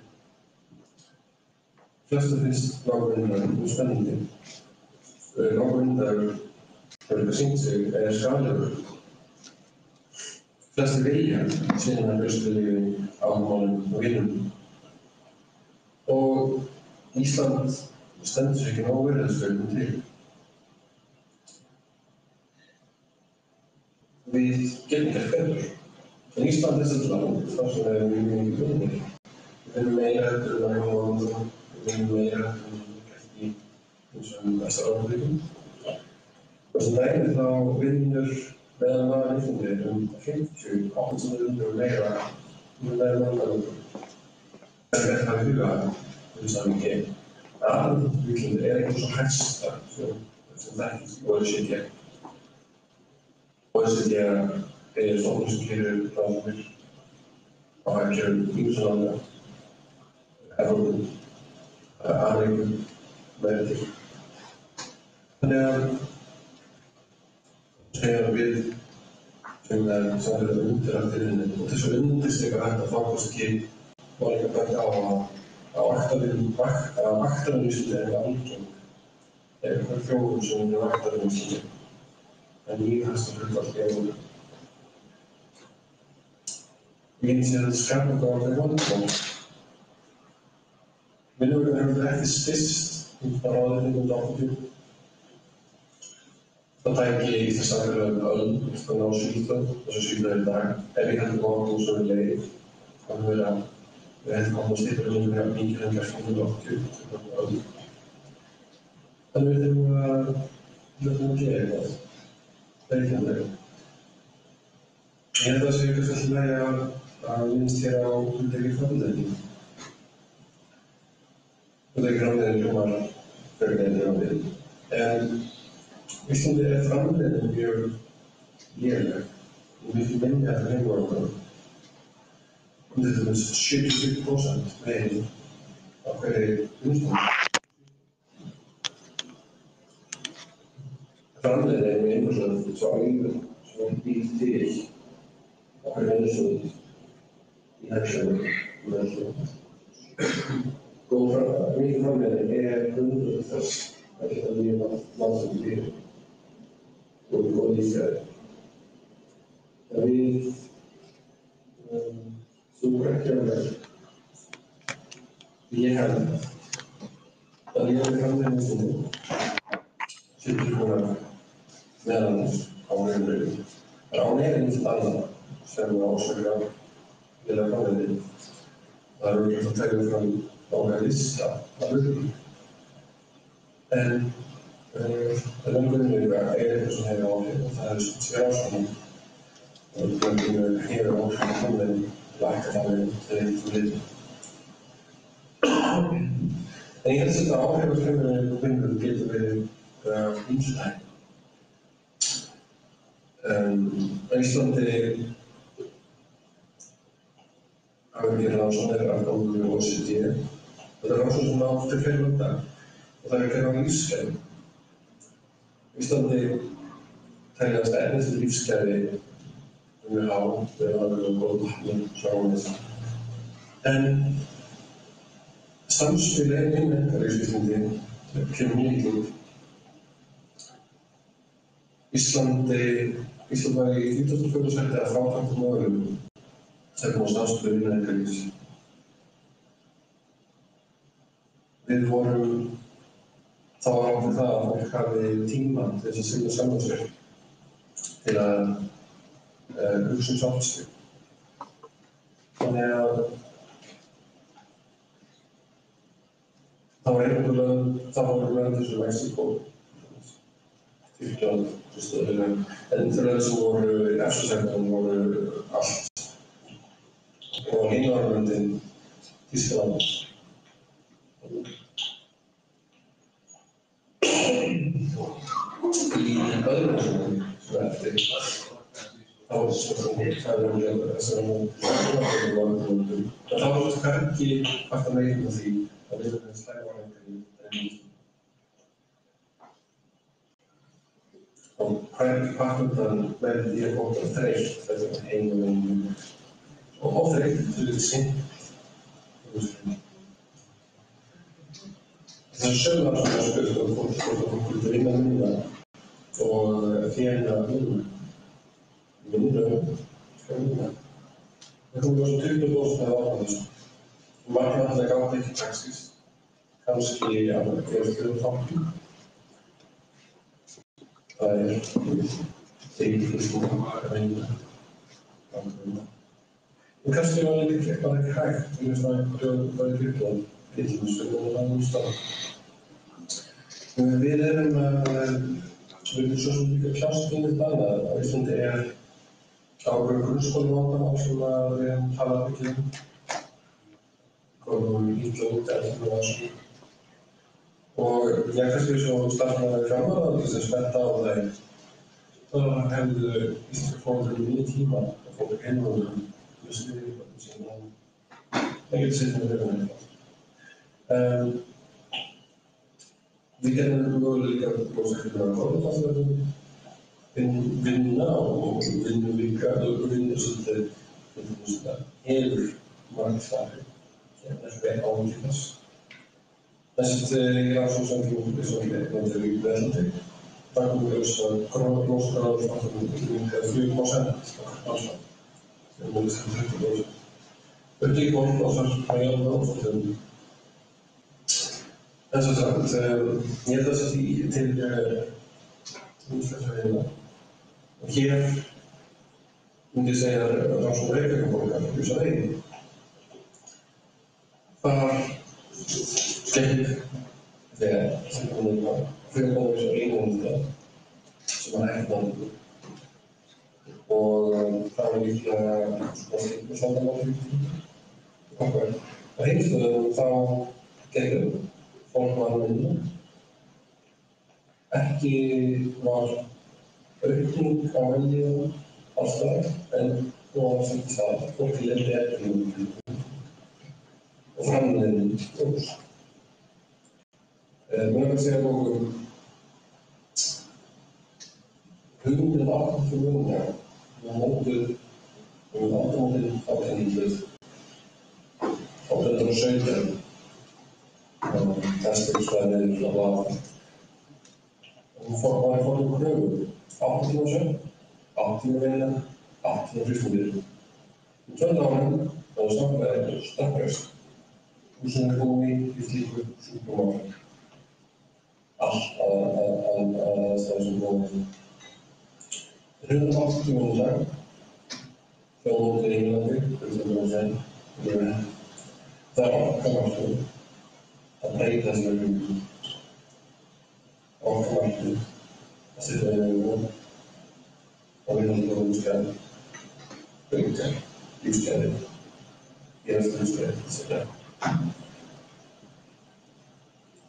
Flestum finnst nákvæmlega mjög spennandi. Nákvæmlega hefur eitthvað sýnt sig skadalegur. Flestir vilja sinna fjölskyldulífi, áhugamálum og vinum. Og Ísland stendur sig ekki nógu virðisaukaskattinum til. Við getum gert betur. En Ísland þessi land þar sem við erum mjög mikið vinnir. Við vinnum meira heldur en Norðurlöndum, við vinnum meira heldur en gert í þessum Vestur-Evrópuríkjum. Þessum dæmi þá vinnur meðal maður Íslandi 50–80% meira meðal Norðurlöndum. Það er það huga samhengi. Aðalvíkindi eitthvað svo hæsta sem þekkist í OECD. OECD stofnun sem gerir rannsóknir á hagkerfum ýmissa landa, Evrópu, Ameríku, meira til. Þannig að segja að við sem er undir að fyrirni og þessu undirstrika hægt að fá kannski var ekki að bæta á að vaktavinnslu er algeng. Það er eitthvað þjóðum sem er vaktavinnslu en ég hægst að hlutfall í Ég sé að þetta skapar okkur ákveðið vandamál. Vinnuveikuna hefur ekki styst frá árið 1980. Það tæki í þess samfélagi öll að ná Svíþjóð, þessu Svíþjóð í dag. Ef ég hefði góð og svo leið, þannig að við hefðum komið að styrja mjög mikið en gerst 1980 öll. Þannig við þurfum að gera eitthvað. Það er ekki anlega. Ég held að það sé ekki alltaf lagi að minnst hér á hugtakið framleiðni. Hugtakið framleiðni hljómar frekar framleiðni. En Íslandi er framleiðni mjög léleg og mikið minni eftir heimvarunum. Til dæmis 70% meiri á hverri vinnslu. Framleiðni er mjög einfaldlega svo æður sem býr til okkar vinnslu í hagkerfinu með þessu. Mikið framleiðni er grundvöllur þess að geta lifað landsins fyrir og lífsgæði. Það við þú ekki alveg ég held að lifað framleiðni sinni sittur konar meðal annars á raunverulegum. Rán er einmitt annað sem ásaka lifað framleiðni. Það er auðvitað að taka fram langa lista af hlutum. En raunverulega er eitthvað sem hefur áhrif og það er skrásanum. Og raunverulega hefur áhrif á framleiðni lækka framleiðni þegar þú litur. En ég held að þetta áhrif á raunverulega vinnuveru getur verið ýmsutæg. Á Íslandi hafa við gerað rannsóknir af gangi OECD. Þetta er rannsóknir sem nátt til fleiri landa og það er gerð á lífsgæði. Íslandi teljast erfiðustu lífsgæði mjög há, við erum alveg góð vatni, sjáumins. En samspil innmenningar í Íslandi kemur mjög út. Ísland var í 24. sæti af fátækum öðrum sem á samspil innmenningarlífs. Við vorum þá átti það að fólk hafi tíma til þess að sinna sjálfum sér til að hugsa sjálft sig. Þannig að þá voru lönd eins og Mexíkó stöðum. En þeir sem voru í efstu sætunum voru allt. Og hinn Norðurlöndin, Þýskaland. Í öðrum sem eftir, þá var spurningin hvað þessar Norðurlöndum. En þá var þetta ekki hægt að meina því að við erum slægvarleikari en og partundan verði ég ofta þreytt þetta heimilum og ofta eitthvað sinn. Það sögðar sem að spurt og fólk vinna minna og fjena minna. Minna. Það komið svo 20% af ákvæðast. Margir alltaf gátt ekki praxis, kannski að gera þáttum. Það fyrst að reyna. Og kannski var líka eitthvað ekki hægt, við veist að það virkilega fylgjumistöðum stað. Við erum svo sem líka kjást einmitt annað. Á Íslandi ákveðið grunnskólivandamál sem við höfum talað mikið komum illa út eftir það svona. Og ég kannski svo starfsmaður fjármála til að spetta á það. Þá hefðu íslenska foreldrar minni tíma að fólk heimilum með sniðurböndum sína. Það getur sitt með þetta. Við getum möguleika að vinna og vinnum líka og vinnum svolítið hefur margfari sem ekki áhengi þess. Þess að ég rannsókn sem ég nefndi í Bretlandi. Það kom ljós að gróðgróðsgráðsfáttum minnkað 4% sem munið sem 30%. Öll gróðgróðsar með jafnvægum. Þess að sagt, ég held þess að því til Íslandsfjörðina. Og hér myndi ég segja rannsókn Reykjavíkurborgar, Húsavík. Þar skeið þegar sem komið var fyrir þess að einhverjum sem var ekkert og það var líklega svona vandamál okkar. Á heimstöðum þá gegn fólk var minna. Ekki var aukning á velíðan alls staðar en var sem það fólk lifði eftir og framleiðni jóks. Mér er að segja okkur hugmyndin aftur fyrir munna og mótið aldamótin á ennið 1817 og testbyggsfræði niður frá blaða. Hún var í fornum kröfu 8 tíma sögn, 8 tíma vinna, 8 tíma frístundir. Í 12 árum var það samfélagið stökkbraust. Húsin komið í slíku sjúkdómar. Allt að sem komið. 180 tíma í dag, þjóðmótið í Englandi, 15 ára sen, það var orkamarkmið að breyta þessari hugmynd. Orkamarkmið að setja í veginn og vinna lífsgæði, byggja lífsgæði, gerast lífsgæði, setja.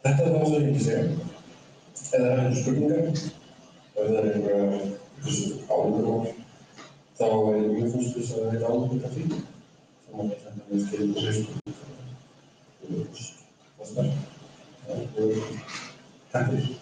Þetta er það sem ég ekki segja. Ef það er spurningar, ef það er einhverja áhugamál, þá er ég mjög fústus að það er áhuga því. Það má ekki senda mér skil og Facebook. Takk fyrir.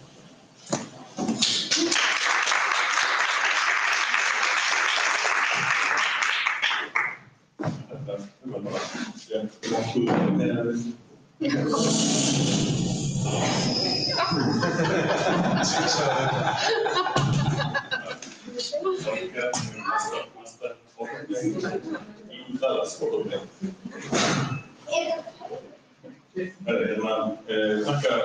Þakka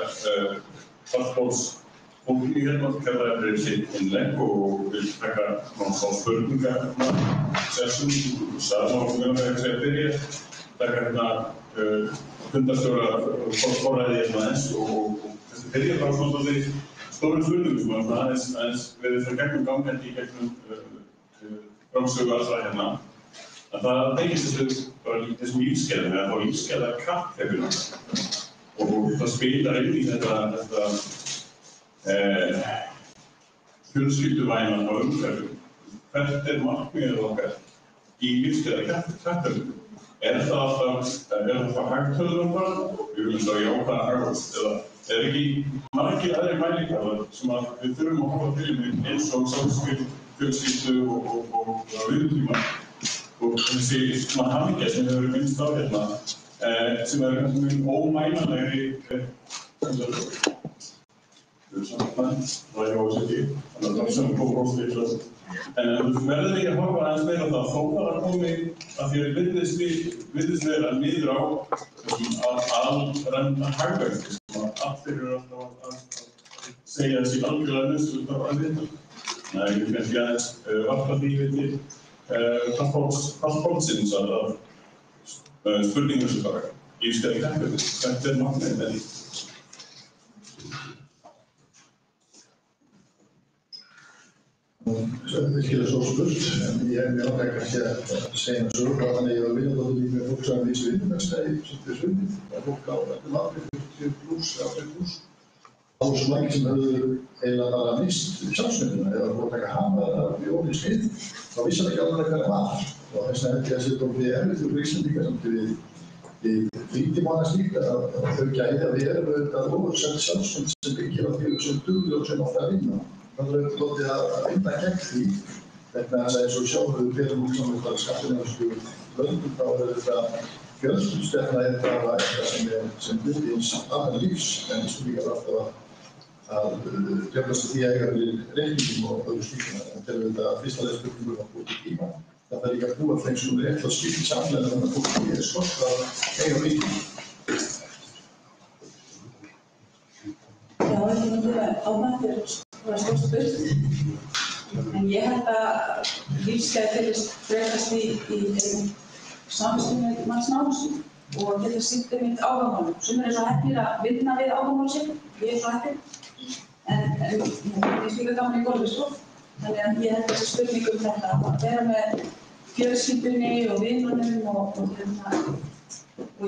starfsfólksfólkinu hérna kærlega fyrir sitt innlegg og vil taka náttúrulega spurningasessum saman að byrja. Þakka hérna fundarstjóra forræði hérna eins og þessi byrja þá svona stórum spurningum sem aðeins verið það gegnum gangandi í gegnum framsögu allra hérna. Að það tengist þessum lífsgæðum, eða þá lífsgæða kapphlaupinu. Og það spilar inn í þetta fjölskylduvæna á umhverfinu. Hvert markmiðið okkar í lífsgæða kapphlaupinu? Það alltaf hagtölur bara? Við viljum þá jákvæða hagvöxt, eða ekki margir aðrir mælikvarðar sem við þurfum að horfa til eins og samspil, fjölskyldu og viðtíma. Og þessi hamingja sem hefur verið minnst á hérna, sem mjög ómælanlegri það er ósætti, þannig að það er sem prófstíð. En þú verður ekki að horfa aðeins meira á það, þó það að komi að því virðist vera niður á þessum alrænda hagvexti sem allir eru alltaf að segja þessi algjörlega nössu út af að vita. Nei, ég vil kannski aðeins varpa því til transportsins að spurningum sem bara lífsgæði hagvexti. Þetta markmiðið með því. Það er virkilega svo spurt, en ég langar kannski að segja eins og þannig að ég var viljað með fólk sem vísi vinnumennstæði sem fyrir svöndið. Það er fólk á eftir landið 40 pluss, 80 pluss. Það var svo margir sem höfðu eiginlega bara mist sjálfsmyndina eða voru að taka hana eða bjóð í skrið. Það vissi hann ekki alveg hvað það var. Og þess vegna held ég að setja okkur erfitt fyrir Íslendinga samt við lítum annars líka að þau gæði að við erum auðvitað ofursett sjálfsmynd sem byggir á því sem dugir og sem ofta að vinna. Það er auðvitað að vinna gegn því vegna þess að eins og sjálfur við berum út saman út af skandinavísku löndum þá er þetta fjölskyldustefna bara eitthvað sem hluti eins almenna lífs en Íslendingar alltaf að gefast því að eiga fyrir reikningum og öðru slíkuna. Þetta er auðvitað fyrsta spurningum að búa til tíma. Það er líka að búa þeim sem er eitthvað slíkt samlega þannig að fólk er skort að eiga mikið. Já, ég myndi að ámættir var stórt spurt, en ég held að lífsgæði felist frekast í samvistum mannsnáðum og geta sýnt einmitt áhugamálum. Sumir eru svo heppnir að vinna við áhugamál sín, ég er svo heppin, en ég slíka gaman í golfi sko. Þannig að ég held þessi spurning þetta að vera með fjölskyldunni og vinunum og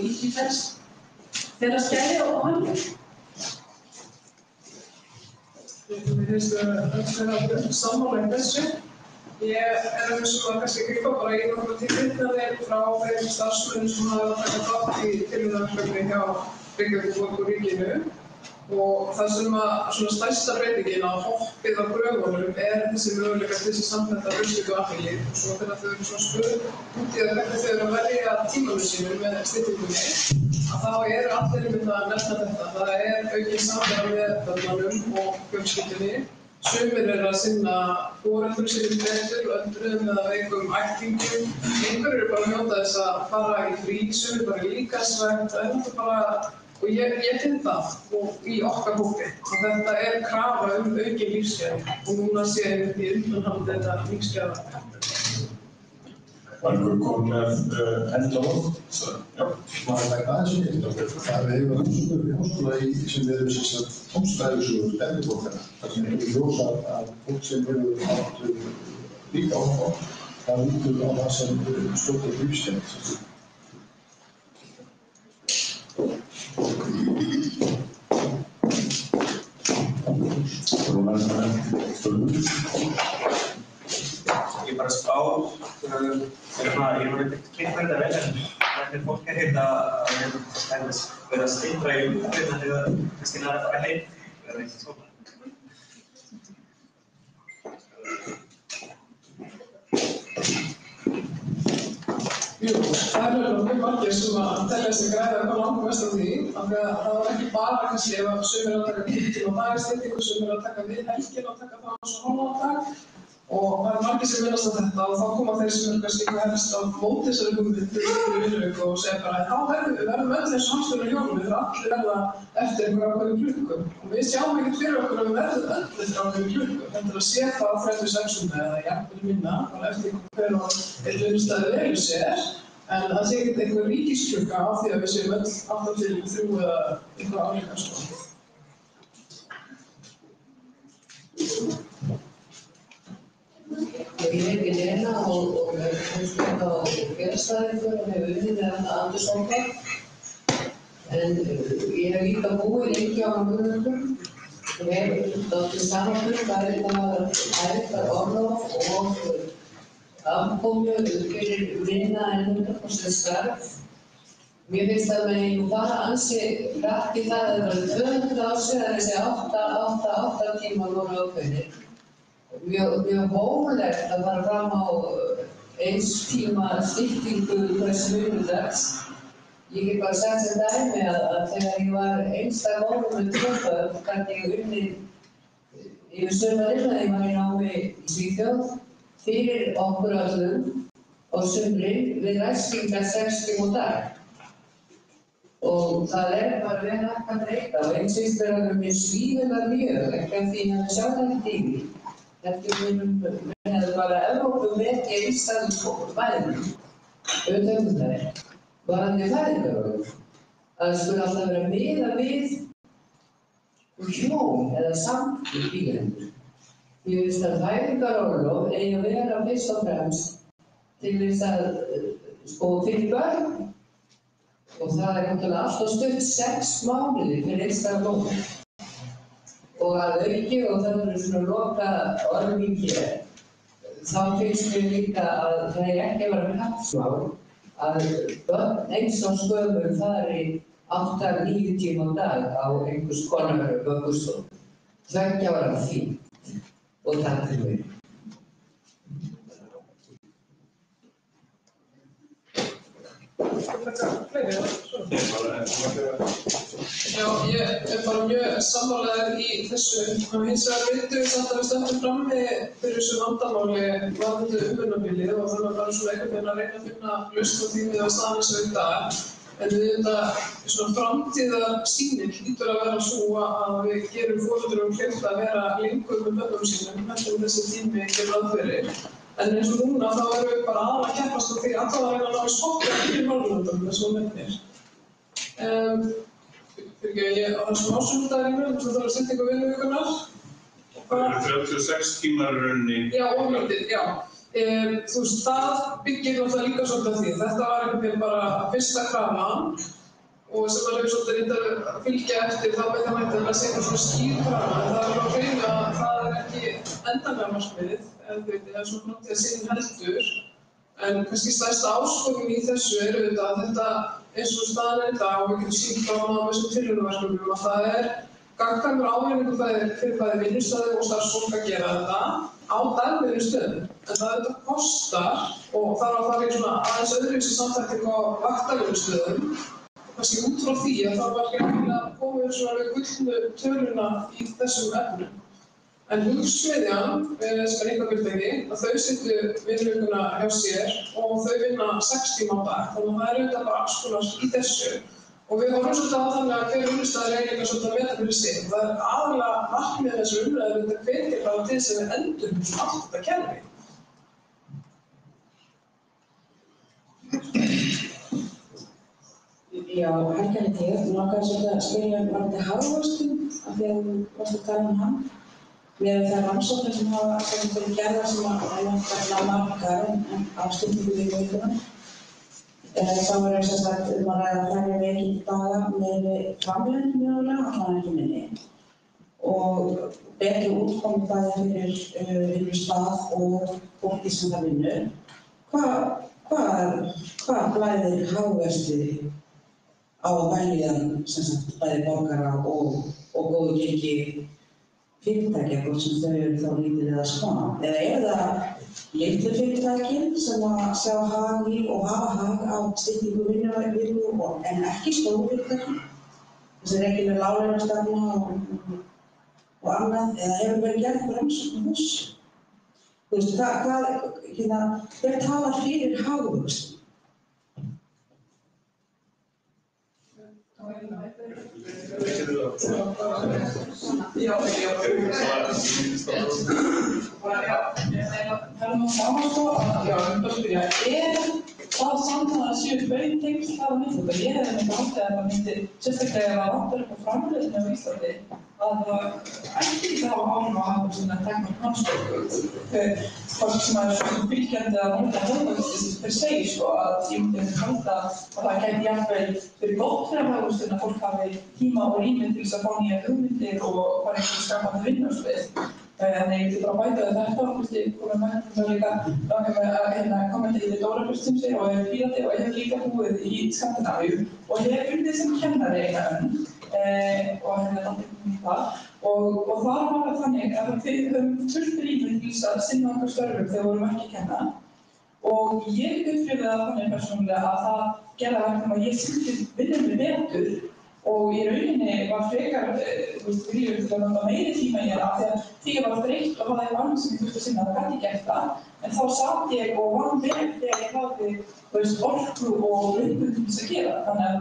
í þeirra skæði og handling. Mér finnst það sammála í þessu. Ég er að kannski grípa bara í nokkra tilvitnanir frá þeim starfsmönnum sem hafa tekið þátt í tilraunaverkefni hjá Reykjavíkurborg og ríkinu. Og það sem að stærsta breytingin á hoppið á gröfunum þessi möguleika til þessi samfellda fjölskyldu og athygli. Og svo þegar þau eru spurð út í hvernig þau eru að velja tímanum sínum með styttingunni, að þá eru allir að nefna þetta. Það er aukið samfélag með börnunum og fjölskyldunni. Sumir eru að sinna foreldrum sínum betur, öldruðum eða veikum ættingjum. Einhverjir eru bara að njóta þess að fara í frí, sumir bara í líkamsrækt. Og ég finn það í okkar hópi að þetta er krafa aukin lífsgæði og núna sé ég í undanhald þetta lífsgæða. Var einhver komið með endalóð? Já. Maður taka aðeins í þetta. Það er eiginlega rannsóknir í háskóla sem eru tómstæðisögur eldriborgara. Það sem hefur ljósað að fólk sem hefur átt líka áhuga það lítur á það sem stórt lífsgæði. Ég bara spá, ég var ekkert kynnt þetta vel en hvernig fólk heita að vera steindra í umhverfina þegar kannski næra að fara heim, eða eitthvað svona. Jú, það eru mjög margir sem að telja sig græða eitthvað langt mest af því, af því að það var ekki bara kannski ef að sumir að taka tíma dagastyttingu, sumir að taka við helgin og taka það eins og hálfan dag. Og það margir sem minnast á þetta og þá koma þeir sem kannski helst á móti þessari hugmynd til vinnuviku og segja bara þá verðum öll eins og hamsturinn í jólum, við þurfum allir verða eftir einhverjum klukkum. Og við sjáum ekkert fyrir okkur að við verðum öll eftir einhverjum klukkum. Þetta að sé það á 36 eða jafnvel minna, eftir hver og einn vinnustæði velur sér. En það sé ekkert einhver ríkisklukka á því að við séum öll 8 til 3 eða eitthvað álíka sko. Ég heiti Lena og er á félagsfræðingur og hefur unnið með aldursópa. En ég hef líka búið lengi á Norðurlöndum og hef dálítið samanburð bæði það orlof og afkomu fyrir vinna en 100% starf. Mér finnst að maður bara ansi hratt í það að það var 200 ár síðan þessi 8 tímar voru ákveðnir. Mjög hóflegt að fara fram á 1 tíma styttingu hvers vinnudags. Ég get bara sagt sem dæmi að þegar ég var einstæð móðir með 2 börn, gat ég unnið yfir sumarið þegar ég var í námi í Svíþjóð fyrir okkur öllum á sumrin við ræskingar 6 tíma á dag. Og það bara vel hægt að breyta og eins finnst mér að mér svífur það mjög, ekki af því að sjá það ekki í því. Við hefðum bara Evrópu með í einstæðum fæðinum, auðvitað það varandi fæðingarorlof. Það skulle alltaf vera miða við hjón eða samtök bílendur. Ég finnst að fæðingarorlof eigi að vera fyrst og fremst til þess að fyrir börn. Og það náttúrulega alltaf stutt 6 mánuði fyrir einstæða móðir. Og að auki, og það verður svona loka orðing hér, þá finnst mér líka að það ekki að vera kappsmál að börn eins og skömmur fari 8-9 tíma á dag á einhvers konar vöggustofu. 2 ára fínt. Og takk fyrir mig. Já, ég bara mjög sammálaður í þessu. Hins vegar vitum við samt að við stöndum frammi fyrir þessu vandamáli varðandi umönnunarbilið og þannig bara svona einhvern veginn að reyna að finna lausn á því við á staðinn sem við í dag. En svona framtíðarsýnin hlýtur að vera svo að við gerum foreldrum kleift að vera lengur með börnum sínum heldur en þessi tími gerir ráð fyrir. En eins og núna þá erum við bara aðalega að keppast á því allavega að reyna að ná í spotta fyrir Norðurlöndum, eins og nefnir. Ég á þessum ásöndaginu, þú þarf að setja ykkur vinnuvíkunar. Það eru 36 tímar í rauninni. Já, oflítið, já. Þú veist, það byggir náttúrulega líka svolítið á því. Þetta var einhvern veginn bara fyrsta krafan og sem maður hefur svolítið reyndað að fylgja eftir þá með það mætti að setja svona skýr krafa. En það er alveg að greina að það ekki endanlega markmiðið, það er svona framtíðarsýnin heldur. En kannski stærsta áskorun í þessu er auðvitað að þetta eins og staðan er í dag og við getum sýnt frá þessum tilraunaverkefnum að það er gagnkvæmur ávinningur fyrir bæði vinnustaði og starfsfólk að gera þetta á dagvinnustöðum. En það auðvitað kostar og þarf að fara í svona aðeins öðruvísi samþættingu á vaktavinnustöðum. Kannski út frá því að það var ekki að koma svona við gullnu töluna í þessum efnum. En Hugsmiðjan, sem er einkafyrirtæki, að þau setja vinnuvíkuna hjá sér og þau vinna 6 tíma á dag. Þannig að það er auðvitað bara alls konar í þessu. Og við horfum svolítið á þannig að hver vinnustaður er líka svolítið að meta fyrir sig. Það er aðalega markmiðið þessu umræðu að hvetja bara til þess að við endurhugsum allt þetta kerfi. Já, Helga heiti ég. Mig langaði svolítið að spyrja varðandi hagvöxtinn af því að þú varst að tala um hann. Með þær rannsóknir sem hafa verið gerðar sem að náttúrulega margar á styttingu vinnuvíkunnar. Þá er þess að ræða færri veikindaga með framleginn mjögulega, allan ekki minni. Og betri útkomu bæði fyrir vinnustað og fólki sem það vinnur. Hvað blæðir hagvexti á vælíðan bæði borgara og góðu gengi fyrirtækja, hvort sem þau eru þá lítið eða smá? Eða það litlu fyrirtækin sem að sjá hag í og hafa hag á styttingu vinnu en ekki stóru fyrirtækin? Þessi reikinu láglaunastefna og annað, eða hefur verið gerð rannsókn á þessu? Þú veist, hver talar fyrir hagvöxt? Já, það er nú saman sko að, já, ég vil bara spyrja, er það samtalið séu bautengsl þar á milli. Ég hefði myndið haldið að það myndi, sérstaklega ef það vantar upp á framleiðni á Íslandi, að það ætti ekki að hafa áhrif á hagvöxtinn að tekna námsgögn. Hvort sem er svona fylgjandi að nota hagvöxtinn per se, að ég myndi halda að það gæti jafnvel fyrir gott fyrir hagvöxtinn að fólk hafi tíma og rými til þess að fá nýjar hugmyndir og fara einhverjum skapandi vinnu. Þannig ég vildi bara bæta þetta og komið með þetta líka langar með að kommenta í Dóra Björnstímsi og ég er Pírati og ég hef líka búið í Skandinavíu og ég hef unnið sem kennari eina önn og landið það og það var þannig að við höfum fullt rými til þess að sinna okkar störfum þegar við vorum ekki að kenna og ég upplifði það þannig persónulega að það gerði verkum að ég skildi vinnunni betur og í rauninni var frekar viljur til að nota meiri tíma í hana því ég var þreytt og hafði eitthvað annað sem ég þurfti að sinna, það gæti ekki gert það. En þá satt ég og vann vel þegar ég hafði orku og löngun til þess að gera. Þannig að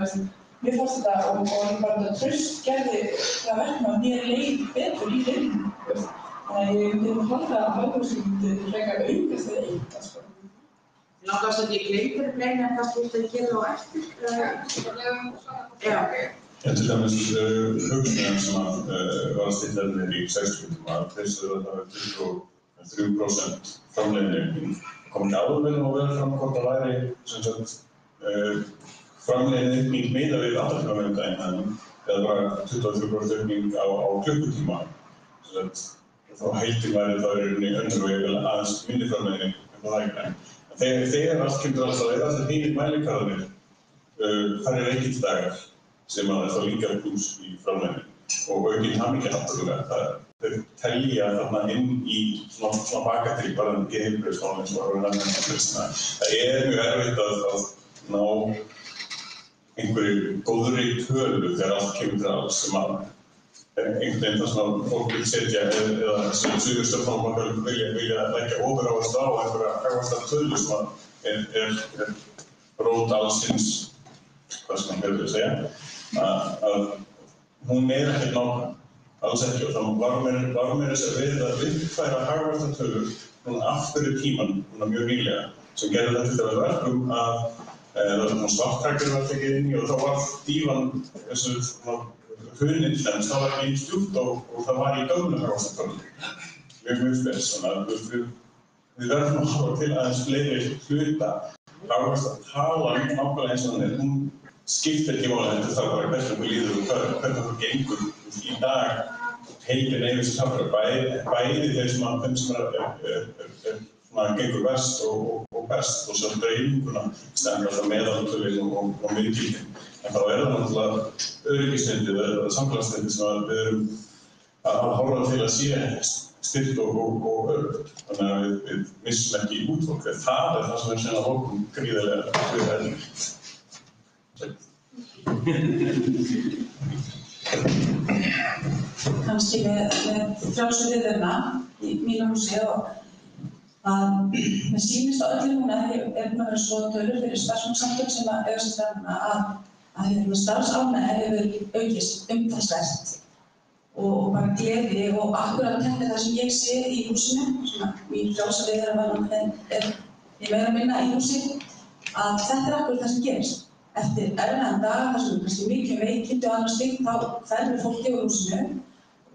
mér fannst þetta og bara þetta traust gerði það verkum að mér leið betur í vinnunni. Þannig að ég myndi halda að hagvöxturinn myndi frekar aukast eða eitthvað. Náttúrulega að ég gleymi fyrir bleina en hvað skilta að gera á eftir. Til dæmis hugsunin sem var að stilla niður í 60 tíma, treystu að það var 23% framleiðni. Kom ekki alveg og vel fram hvort það væri framleiðni aukning miðað við andra framleiðindaginn eða bara 23% aukning á klukkutíma. Þá heildin væri það í önnur og ég vil aðeins minni framleiðni en það ekki. Þegar allt kemur alls að það hinir mælikvarðanir færri reikingsdagar sem að það líka plús í framleiðni og aukinn hamingja náttúrulega. Þeir telja þarna inn í svona bakatri bara geðheilbrigðismálum eins og að vera nefnir. Það mjög erfitt að ná einhverju góðri tölu þegar allt kemur til alls sem að einhvern veginn það sem fólk vil setja eða sem suðurstjórnmálaflokkar vilja leggja ofuráherslu á einhverja hagvaxtar tölu sem er rót allsins, hvað sem hann að segja, að hún ekki nákvæm, alls ekki og þá var mér þess að verið að uppfæra hagvaxtar tölur núna aftur í tíman, núna mjög nýlega, sem gerði þetta til að verkum að það var svona svartrækjur var tekið inn í og þá var dívan hruninn þess, það var ekki stjúpt og það var í gömlu hagvaxtartölum. Mjög spes, þannig að við verðum að hafa til aðeins fleiri hluta. Hagvaxtartalan nákvæmlega eins og þannig, hún skiptir ekki máli þetta þarf bara hvernig okkur líður og hvernig okkur gengur í dag heilin yfir sem samfélag, bæði þeir sem gengur verst og best og sem dreifinguna stendur alltaf meðaltölin og miðgildin. En þá það náttúrulega öryggisnetið eða samfélagsnetið sem við erum að horfa til að sé styrkt og öruggt. Þannig að við missum ekki í útfólk. Það sem er síðan að hókum gríðarlega erfitt. Kannski með frjálsu viðurna í mínu húsi og að mér sýnist á öllu núna maður svo tölur fyrir starfsmannssamtök sem eiga sér stað að starfsánægja hefur aukist umtalsvert og bara gleði og akkúrat þetta er það sem ég sé í húsinu, mín frjálsa viðurna er meira að minna í húsi, að þetta er akkúrat það sem gerist. Eftir erfiðan dag, þar sem kannski mikið veikindi og annað slíkt, þá hverfur fólki úr húsinu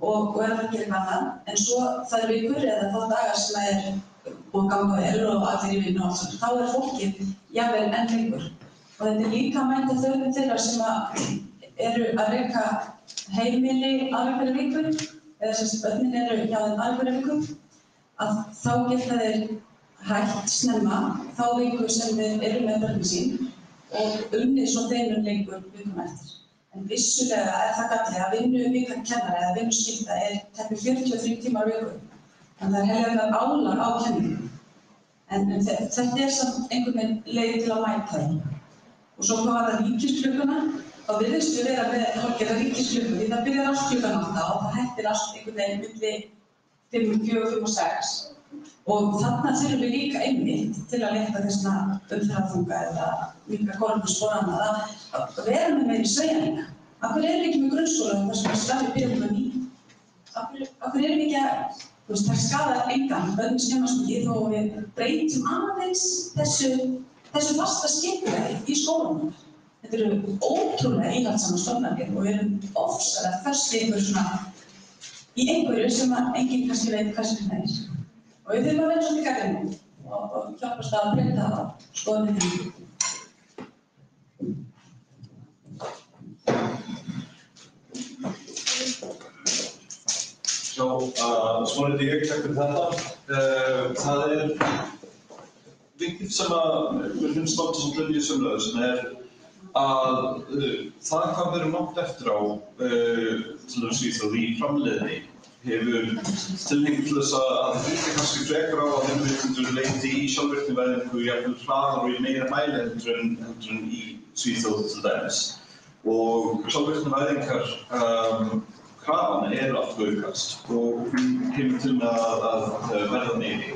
og er að gera annað. En svo þær vikur eða þá dagar sem búið að ganga vel og allir í vinnu og þá er fólkið jafnvel enn lengur. Og þetta er líka að mæta þörfum þeirra sem eru að reka heimili aðra hverja viku, eða sem börnin eru hjá þeim aðra hverja viku, að þá geta þeir hægt snemma þá viku sem þeir eru með börnin sín og unnið svo þeim lengur vikum eftir. En vissulega er það galli að vinnuvika kennara eða vinnuskylda tæplega 43 tímar á viku. Þannig að það er heilt álag á kenningum. En þetta er samt einhvern veginn leið til að mæta því. Og svo hvað var það ríkisklukkuna, þá virðist við vera með hálfgerða ríkisklukku því það byrjar allt klukkan 8 og það hættir allt einhvern veginn milli 5, 4, 5 og 6. Og þarna þurfum við líka einmitt til að létta þessna umferðarþunga eða minnka kolefnisspor annað að vera með meiri sveigjanleika. Af hverju erum við ekki með grunnskóla þar sem starfið byrjar klukkan 9? Af hverju erum við ekki að, það skadar engan, börn skemmast mikið þó við breytum aðeins þessu fasta skipulagi í skólanum. Þetta eru ótrúlega íhaldssamar stofnanir og við erum ofsalega föst í einhverju sem enginn kannski veit hvað sem það er. Og við þurfum að vera svolítið gagnrýnin og hjálpast að breyta skoðunum. Svolítið ég takk fyrir þetta. Það viktigt sem mér finnst ofta sem hluti í sömuröðu sem að það hvað við erum langt eftir á til dæmis Svíþjóð í framleiðni hefur tilhneigingu til þess að hluti kannski frekar á að innflytjendur leiti í sjálfvirknivæðingu jafnvel hraðar og í meira mæli heldur en í Svíþjóð til dæmis. Og sjálfvirknivæðingar krafan alltaf aukast og hún kemur til með að verða meiri.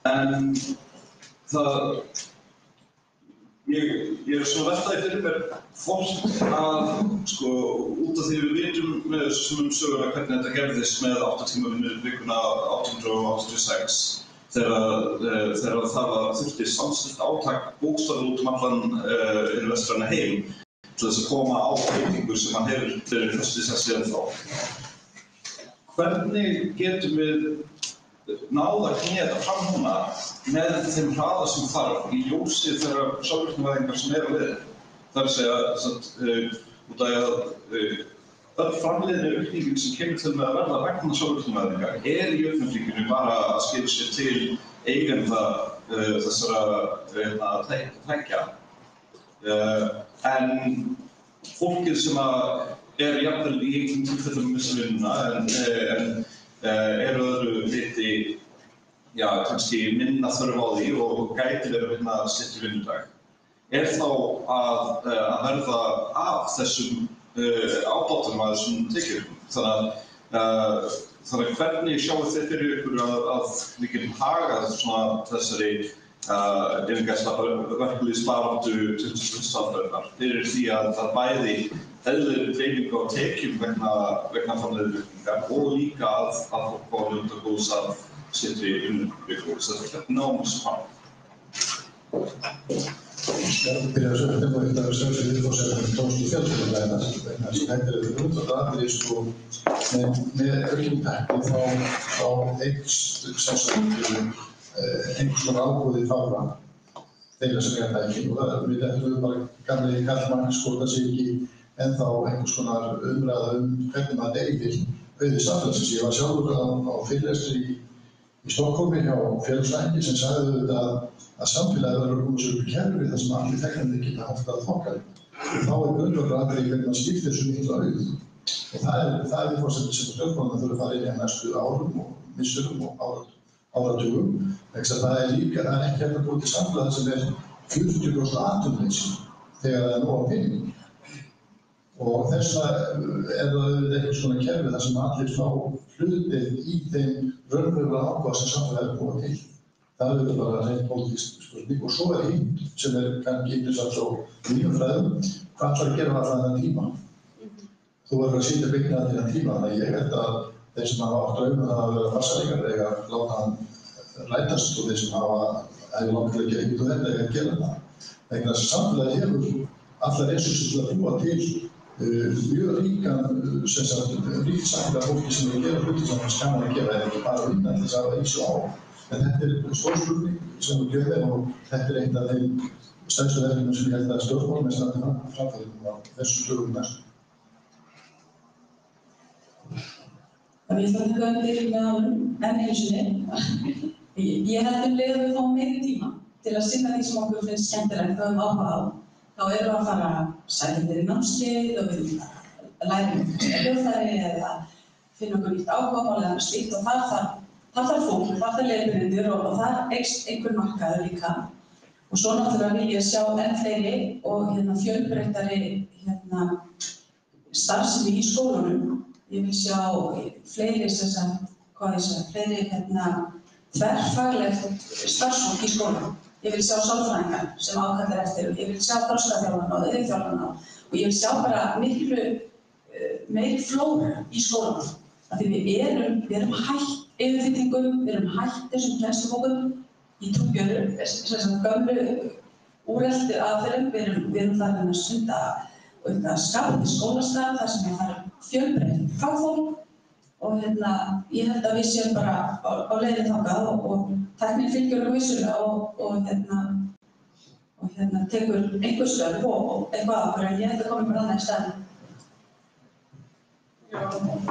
En ég svo veltaði fyrir mér hvort að, út af því við vitum með þessum söguna hvernig þetta gerðist með 8 tíma vinnuvikuna 1886 þegar það þurfti samstillt átak bókstaflega út allan vestræna heim til þess að koma á breytingu sem hann hefur verið fyrst í sessi ennþá. Hvernig getum við náð að knýja þetta fram núna með þeim hraða sem þarf í ljósi þeirra sjálfvirknivæðingar sem eru á leiðinni? Það er að segja út af að öll framleiðni aukningin sem kemur til með að verða vegna sjálfvirknivæðingar í aukninginu bara að skila sér til eigenda þessara tækja. En fólkið sem jafnvel í einhverjum tilfellum missa vinnuna en öðru leyti kannski minna þörf á því og gæti verið að vinna styttri vinnudag. Þá að verða af þessum ábótum að þessum tekjurum. Þannig hvernig sjáu þið fyrir ykkur að við getum hagað þessari verkalýðsbaráttu 20. aldarinnar fyrir því að það bæði eðlilegri dreifingu á tekjum vegna framleiðniaukningar og líka að fólk fá að njóta góðs af styttri vinnuviku. Hvernig náum þessu fram? Ég byrja að sögja þetta að sögja fyrir fórsæðan tónst í fjölskylduvæðina vegna þess að þetta grundvallaratriði með aukinni tækni þá eykst einhvers konar ábúði fagra þeirra sem tæki og við ætlum bara gamli karlmann það sé ekki ennþá einhvers konar umræða hvernig maður deyfir auði samfélagsins. Ég var sjálfur á fyrirlestri í Stokkhólmi hjá félagsfræðingi sem sagði auðvitað að samfélagið verður að koma sér upp í kerfi þar sem allir þegnandi geta haft að þokkari. Þá grundvallaratriði hvernig maður skiptir þessu mikla auð. Og það viðfangsefni sem stjórnmálarnir þurfa að fara inn í næstu árum og misserum og áratugum. Það ekki hægt að búa til samfélag sem 40% atvinnuleysi þegar það nóg á pening. Og þess vegna það einhvers konar kerfi þar sem allir fá hlutdeild í þeim raunverulega áhuga sem samfélagið er búið til. Það auðvitað bara hreint pólitísk spurning. Og svo hitt sem kannski interessant svo í mínum fræðum, hvað ætlar að gera allan þennan tíma? Þú verður að sitja byggna þennan tíma, þannig að ég held að þeir sem hafa átt draum að vera farsælingar eiga að láta hann rætast og þeir sem hefur langt ekki út og þetta eiga að gera það. Vegna þess að samfélagið hefur allar resursir til að búa til mjög ríkt samfélag fólki sem gera hluti sem það skaman að gera eða ekki bara vinna til þess að hafa ís og á. En þetta stór spurning sem við gerum og þetta eitt af þeim stærstu verkefnum sem ég held að stjórnmálamenn standi framfærum á þessum dögum næstu. Ég ætla að taka undir með honum enn einu sinni. Ég held leið að við fáum meiri tíma til að sinna því sem okkur finnst skemmtilegt og áhuga á. Þá erum við að fara að sækja fyrir námskeið og við lærum hljóðfæri eða finna okkur nýtt áhugamál eða annað slíkt og þar þarf fólk, þar þarf leiðbeinendur og þar eykst einhver markaður líka. Og svo náttúrulega vil ég sjá enn fleiri og fjölbreyttari starfsemi í skólunum. Ég vil sjá fleiri fleiri þverfaglegt starfsfólk í skólunum. Ég vil sjá sálfræðingar sem ákallar eftir og ég vil sjá þroskaþjálfana og iðjuþjálfana og ég vil sjá bara miklu meiri flóru í skólanum. Af því við erum hætt yfirfyllingum, við erum hætt þessum kennslubókum í trúbjöru, gömlu úreltu aðferðum. Við erum þar að stunda og skapandi skólastarf þar sem það fjölbreytt fagfólk og ég held að við séum bara á leiðinni þangað og tæknin fylgir okkur vissulega og tekur einhver störf og eitthvað okkur en ég held að koma bara annað í staðinn. Já,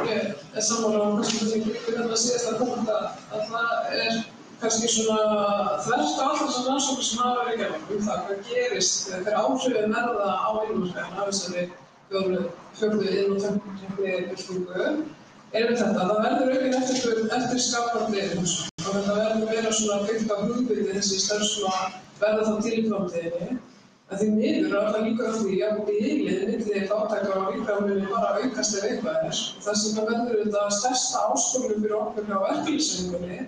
ég sammála á kannski síðasta punkt að það kannski svona þvert á allar þessar rannsóknir sem hafa verið gerðar það hvað gerist þegar áhrifin verða á vinnumarkaðinn af þessari fjórðu inn- og tæknibyltingu þetta. Það verður aukin eftirspurn eftir skapandi hugsun og þetta verður meira svona byggt á hugviti þessi störf verða þá til í framtíðinni. En því miður allar líkur á því að bilið milli fátækra og ríkra muni bara aukast ef eitthvað og þess vegna verður þetta stærsta áskorun fyrir okkur hjá verkalýðshreyfingunni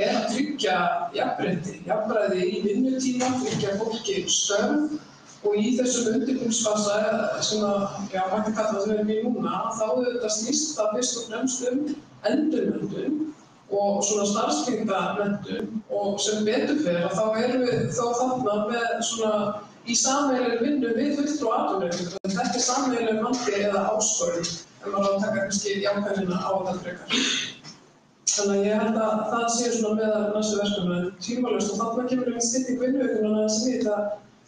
að tryggja jafnræði í vinnutíma, tryggja fólki störf og í þessum undirbúningsfasa sem mætti kalla það sem við erum í núna, þá þetta snýst það fyrst og fremst endurmenntun og svona starfstengda menntun og sem betur fer að þá erum við þó þarna með svona í sameiginlegri vinnu við fulltrúa atvinnurekendur. Þetta er sameiginlegur vandi eða áskorun ef maður á að taka kannski jákvæðina á þetta frekar. Þannig að ég held að það sé svona meðal næstu verkefni tvímælalaust og þarna kemur einmitt stytting vinnuvikunnar aðeins inn í þetta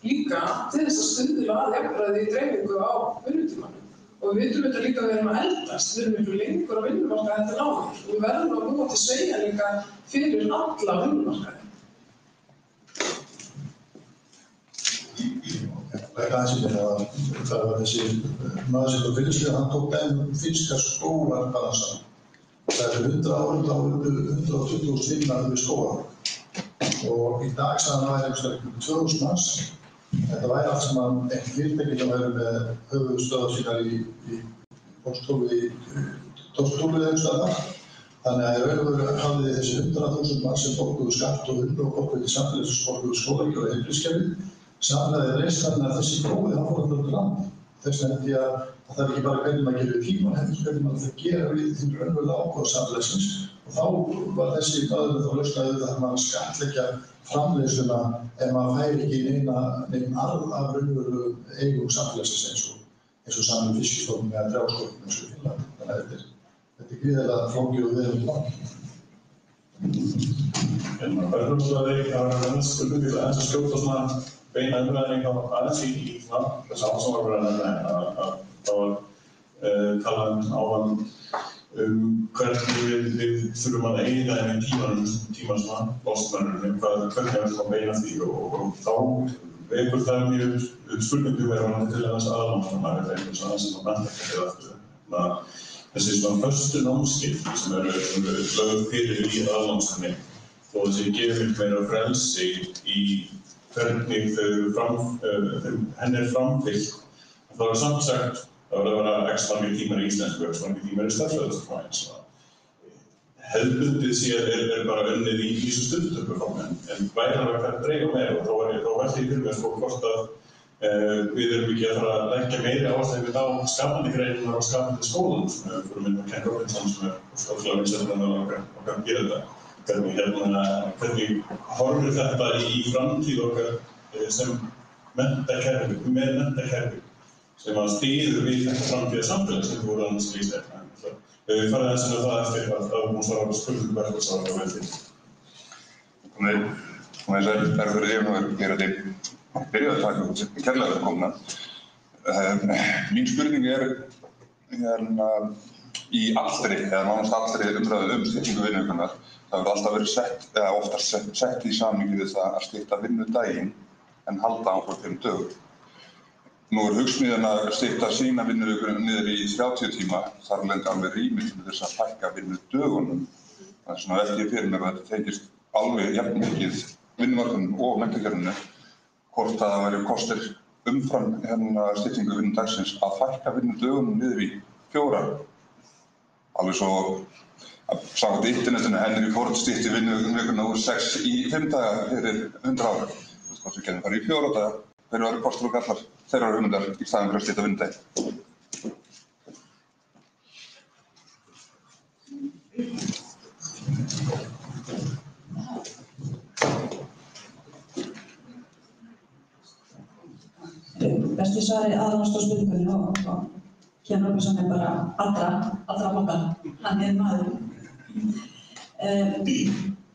líka til þess að stuðla að jafnræði í dreifingu á vinnutímanum. Og við vitum þetta líka að við erum að eldast, við erum miklu lengur á vinnumarkaði en áður og við verðum að búa til sveigjanleika fyrir alla vinnumarkaði. Lækka aðeins í mér að það var þessi maður sem var fyrirslið, hann tók dæmi finnska skógarbalansa. Það 100 árum þá unnu 120.000 vinnar við skógar og í dag sagði hann að það væri 2.000 manns. Þetta væri allt sem ekki fyrirtæki sem væri með höfuðstöðvar sínar í Pósthólfi eða staðar. Þannig að í raun og veru hafði þessi 100.000 manns sem borguðu skatt og unnu og borguðu til samfélags og borguðu skólaríki og heilbrigðiskerfið samlaði reist þannig að þessi gróði hann fór alltaf til landi. Þess vegna held ég að það er ekki bara hvernig maður gerir tíma, heldur hvernig maður það gera við því raunverulega ákvæða samfélagsins. Og þá var þessi maðurinn þá lausnaði að maður skattleggja framleiðsluna ef maður fær ekki neinn arð af raunverulegum eigum samfélagsins eins og saman fiskistofnum eða trjástofnum eins og í Finnlandi. Þannig að þetta er gríðarlega flókið og vel land. Örnumstöði að spurningu aðeins að skjóta svona beina umræðing á aðeins í þessu ásamarverðan að það var talað áðan hvernig við þurfum að eyða henni tíma svona losmennurinn, hvernig við ætlum að beina því og þá vekur það mjög spurningu verðan til þess aðlámsmannar eða einhvers aðeins sem að menntakerfið aftur. Þessi svona föstu námskeið sem eru lögð fyrir í aðlámsmanni þó þessi gefur meira frelsi í hvernig henni framfylgt. Það var samt sagt það var að vera x margir tímar í íslensku og x margir tímar í stærðfræði. Hefðbundið séð bara unnið í þessu stundtökuformi en væri það að dreifa meira og þá velti ég fyrir mér hvort að við erum ekki að fara að leggja meiri áherslu á skapandi greinar og skapandi skólan sem við fyrir mynda Ken Robinson sem skóðslega vinsældan og okkar gera þetta. Hvernig horfir þetta í framtíð okkar sem menntakerfi, með menntakerfi sem að styður við þetta framtíða samfélag sem voru annars lýst eftir. Við farið aðeins að það eftir að hún svara á spurningu verkefnisvara og veldi. Komið sæl, fyrir ég er að byrja að taka ykkur kærlega velkomna. Mín spurning í allri, eða nánast allri umræðu styttingu vinnuvikunnar, það hefur alltaf verið sett, eða oftast sett í samhengi við það að stytta vinnudaginn en halda áfram 5 dögum. Nú hugsmíðin að stytta sína vinnuvikunum niður í 30 tíma, þar lendi alveg rými til þess að fækka vinnudögunum. Það er svona velti fyrir mér að þetta tengist alveg jafn mikið vinnumarkaðnum og menntakerfinu, hvort að það væri kostir umfram styttingu vinnudagsins að fækka vinnudögunum niður í 4. Alveg svo að samkvæmt internetinu Henry Ford stytti vinnuvikuna úr 6 í 5 daga fyrir 100 ára. Hvort við getum farið í 4 daga, hverju væri kostur og gallar þeirra hugmyndar í staðinn fyrir að stytta vinnudaginn. Besti svari aðalast á spurningunni og Ken Robinson bara allra okkar, hann maðurinn.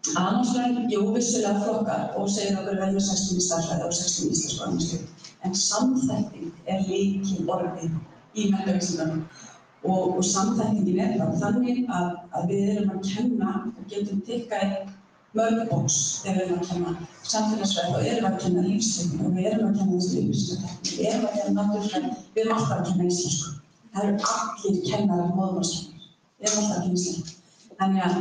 Aðalnámsfræðin, jú, vissulega flokkar og segir okkur verður 60 í stærðfræði og 60 í íslensku og ennsku. En samþætting lykilorðið í menntavísindunum og samþættingin bara þannig að við erum að kenna og getum tikkað mörg box þegar við erum að kenna samfélagsfræði og erum að kenna lífsfræði og við erum að kenna þessu lífsfræði, við erum að kenna náttúrufræði, við erum alltaf að kenna íslensku. Það eru allir kennarar móðurmálskennari, við erum alltaf að kenna íslensku. Þannig að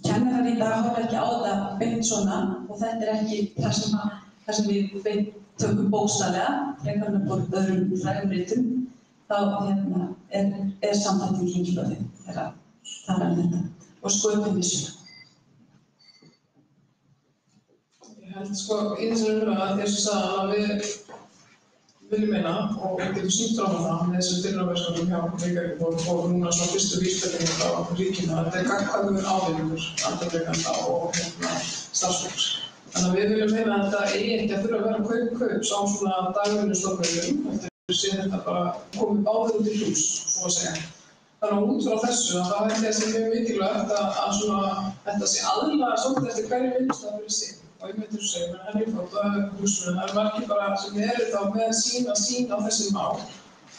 kennarar í dag horfa ekki á þetta beint svona og þetta ekki það sem við beint tökum bókstaflega, frekar en að öðrum frægum ritum, þá samþætting lykilorðið þegar það þetta og sköpum vissuna. Ég held í þessari umræðu að þér sem sagði að við viljum meina og við getum sýnt fram á það með þessum tilraunverkefnum hjá Reykjavík og núna svona fyrstu vísbendingar frá ríkinu að þetta gagnkvæmur ávinningur atvinnurekenda og starfsfólks. Þannig að við viljum meina að þetta eigi ekki að þurfa að vera kaups á svona dagvinnustofnunum eftir sé þetta bara komið báðir út í hús, svo að segja. Þannig að út frá þessu þá held ég að sé mjög mikilvægt að þetta sé aðlaga svolítið eftir hverju vinnustaf fyrir sig. Og ég myndir segja, henni fótt að húsinu, það margir bara sem þá með sína sýn á þessi mál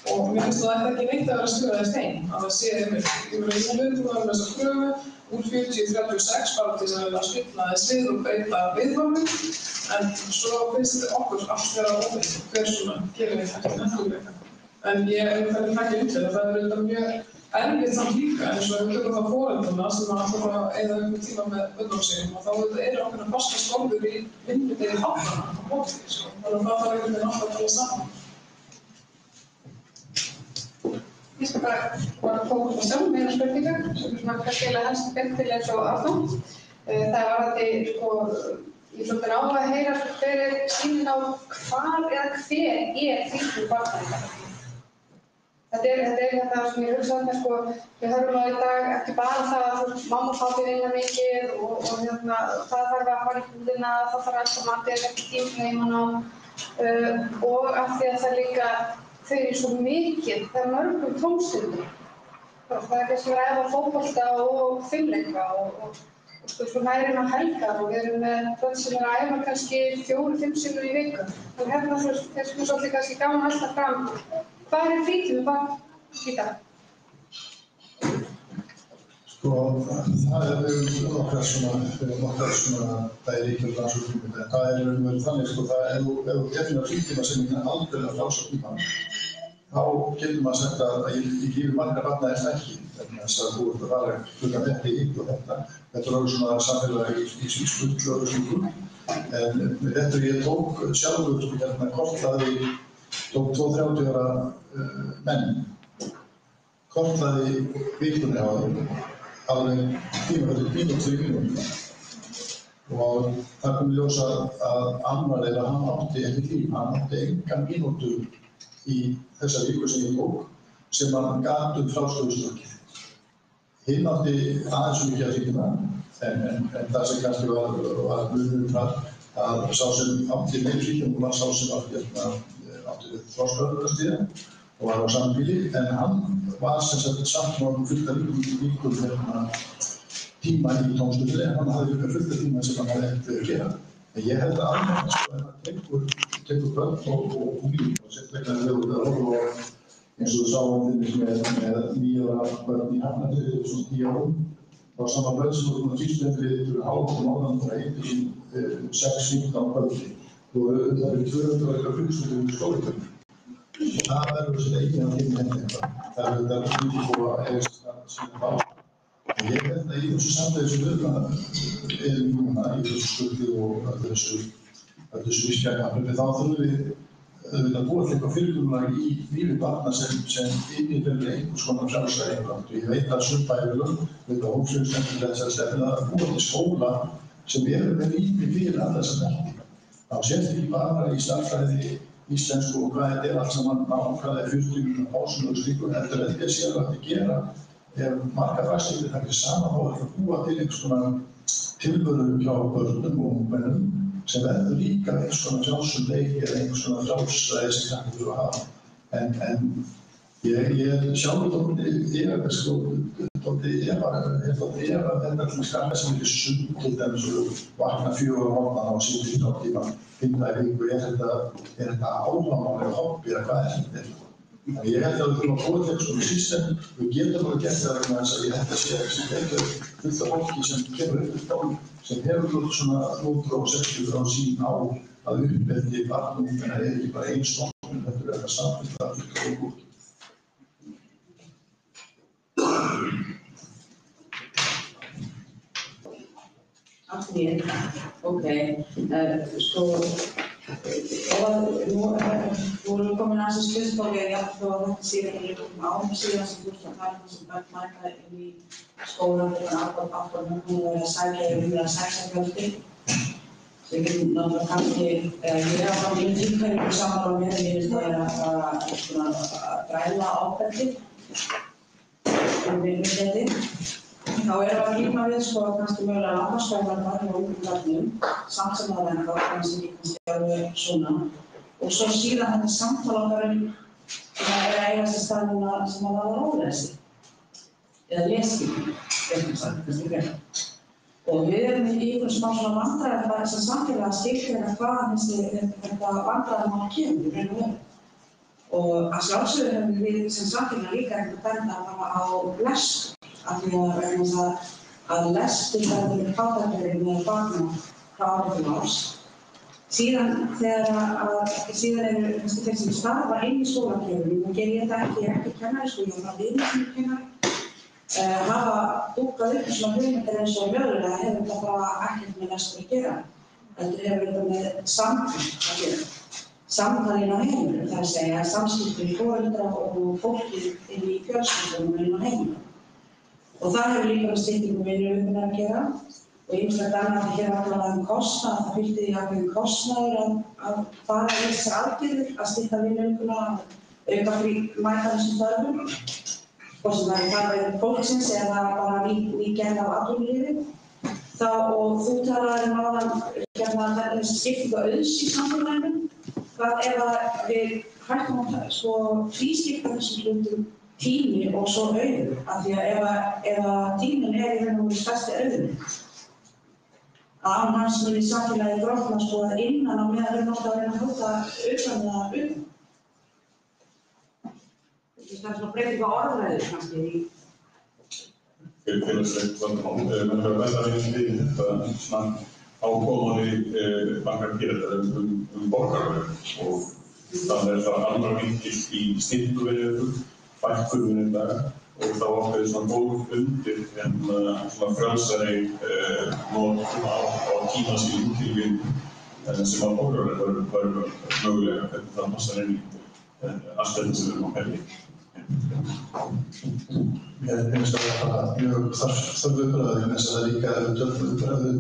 og mér finnst það ekki neitt að vera að skrifa þess stein, að það sé einmitt. Ég verið að viðbúða með þessa kröfu úr 40-36 bara til þess að spilla þess við og breyta viðhorfum, en svo finnst þetta okkur allt vera óveit hver svona gerir við eftir náttúruleika. En ég þannig ekki út það er auðvitað mjög erfitt samt líka eins og við tökum það foreldruna sem að þurfa að eyða tíma með börnunum sínum og þá eru ákveðnar fastar stofur í vinnudegi þáttanna á móti, þannig að það þarf einhvern veginn alltaf að tala saman. Ég skal bara fókus á sjálf með eina spurningu sem svona kannski helst beint til eins og Arnó. Það var að ég svolítið á að heyra hver sýnin á hvar eða hver þýttur barnækja. Þetta er þetta sem ég hugsa um við höfum á í dag ekki bara það að mamma og pabbi vinna mikið og það þarf að fara í búðina, það þarf alltaf matið ekki tíma heimann og af því að það líka þau eru svo mikið, það er mörgum tómstundum. Það er kannski að æfa fótbolta og fimleika og svo nærinn á helgar og við erum með börn sem að æfa kannski 4-5 sinnum í viku. Þannig er svolítið kannski gaman alltaf fram. Hvað frítími barn í dag? Það nokkrar svona ríkjur rannsóknir, en það þannig ef þú getur frítíma sem er algjörlega frjálsa tíma, þá getur maður sagt að í lífi margra barna ekki, vegna þess að þú ert að fara klukkan þetta hitt og þetta. Þetta er svona samfélagi í skutlu og slíku. En þetta ég tók sjálfur tók 2-30 ára menn, kortlaði vikunni á þeim, alveg mínútur í mínútu. Og það kom í ljós að annar þeirra, hann átti ekki tíma, hann átti engan mínútu í þessa viku sem ég tók, sem hann gat frástöðustokið. Hinn átti aðeins mikið að tíma, en það sem kannski var munurinn að sá sem átti meiri frítíma var sá sem átti þroskaöflunarstíða og var á sambýli, en hann var samt fullt af vikum tíma í tómstundinni, en hann hafði fullt af tíma sem hann hafði ekkert verið að gera. En ég held að almennt ef hann tekur börn og unglinga og sérstaklega þegar við horfum á eins og við sáum með 9 ára börn í Hafnarfirði og svona 10 árum, þá sama börn sem voru fyrstendri hálf mánaðan frá 1 til 6-15 börn. Og það eru 200 klukkustundir í skólatöfum. Og það verður þessi eigin að tíma eitthvað. Það er mikið búið að eiga sína bá. Og ég held að í þessu samfélagi sem við erum núna, í þessu skuldi og þessu vísfjármagni, þá þurfum við að búa til eitthvað fyrirkomulag í lífi barna sem innifelur einhvers konar frjálsræði. Ég veit að sumpæðilum, við á hópsveinsnefndinni þessari stefnu að búa til skóla sem eru með lífi fyrir alla þessa þætti. Þá sést ekki bara í stærðfræði, íslensku og hvað þetta allt saman nákvæmlega 40 pásun og slíku, heldur að þetta sé að gera ef margar fræðstíðir það ekki saman á að búa til einhvers konar tilburðum hjá börnum og ungmennum sem verður líka eins konar frjálsum leiki eða einhvers konar frjálsræði sem krakkar þurfa að hafa. En ég sjálfur dálítið efa þetta til skapja sem ekki sund til dæmis og vakna 4 á morgnana og sitja í 3 tíma 5 daga í viku. Er þetta áhugamál eða hobby eða hvað þetta? Ég held að við þurfum að búa til svona system, við getum alveg gert það vegna þess að ég held að sé fullt af fólki sem kemur upp stál sem hefur svona 160 gráð sín á að uppeldi barnungmenna ekki bara einn stofnun, þetta þetta samfélag fullt af fólki. Allir, ok. Sko, nú erum við komin aðeins í spurningi jafnvel þó að þetta sé ekki árum síðan sem þú ert að tala sem börn mæta inn í skólann fyrir aftur núna verið að sækja fjöldi. Svo ég get náttúrulega kannski, ég er á mjög tímkvæmur saman á mér, ég finnst það að græla ábyrgði um vinnugeti. Þá erum við að glíma við kannski mögulega lágmarksfræðingar hjá ungum börnum, samt sem það er kannski alveg svona. Og svo síðan þetta samtala okkar sem er að eiga sér stað núna sem að það róleysi. Eða lesskilning, kannski greið. Og við erum í einhverjum smá svona vandræðum sem samfélag að skilgreina hvaðan þetta vandræðamál kemur raun og veru. Og að sjálfsögðu höfum við sem samfélag líka einhvern benda á lestur. Af því að lestur verður fátæklegri með barna frá ári til árs. Síðan eru þeir sem starfa inn í skólakerfinu, nú ger ég þetta ekki kennari, ég var vinur sem kennari, hafa dúkkað upp svona hugmyndir eins og mögulega hefur þetta bara ekkert með lestur að gera. Heldur hefur þetta með samtal að gera. Samtal inn á heimilinu, það er að segja samskipti við foreldra og fólkið inn í fjölskyldunum inn á heimilinu. Og það hefur líka með styttingu vinnuvikunnar að gera og ýmislegt annað að hér allavega kostnað, það fylgdi því ákveðinn kostnaður að fara í þessar aðgerðir að stytta vinnuvikuna að auka mæta þessum þörfum. Hvort sem það er þarfir fólksins eða bara ný gerð af atvinnulífi. Og þú talaðir áðan þessi skiptingu auðs í samfélaginu. Hvað ef við hættum að tvískipta þessum hlutum tími og svo auður, af því að ef tíminn er í raun og veru stærsti auðurinn, að án hans muni samfélagið brotnast og að innan á meðan við náttúrulega að reyna að halda utan það utan. Það er svona breyting á orðræðu kannski í félagslegt vandamál. Menn hefur verið að vinna við þetta svona ákomandi margar gera borgarlög og þannig er það annar vinkill í styttingu vinnuviku, fækkun vinnudaga og þá ákveðið svona góð undir svona frjálsari notkun á tíma sínum til vinnu sem að borgarlög væru mögulega hvernig það passar inn í aðstæðin sem við erum á hverju. Ég finnst að það er mjög þarf umræðu vegna þess að það líka umræðu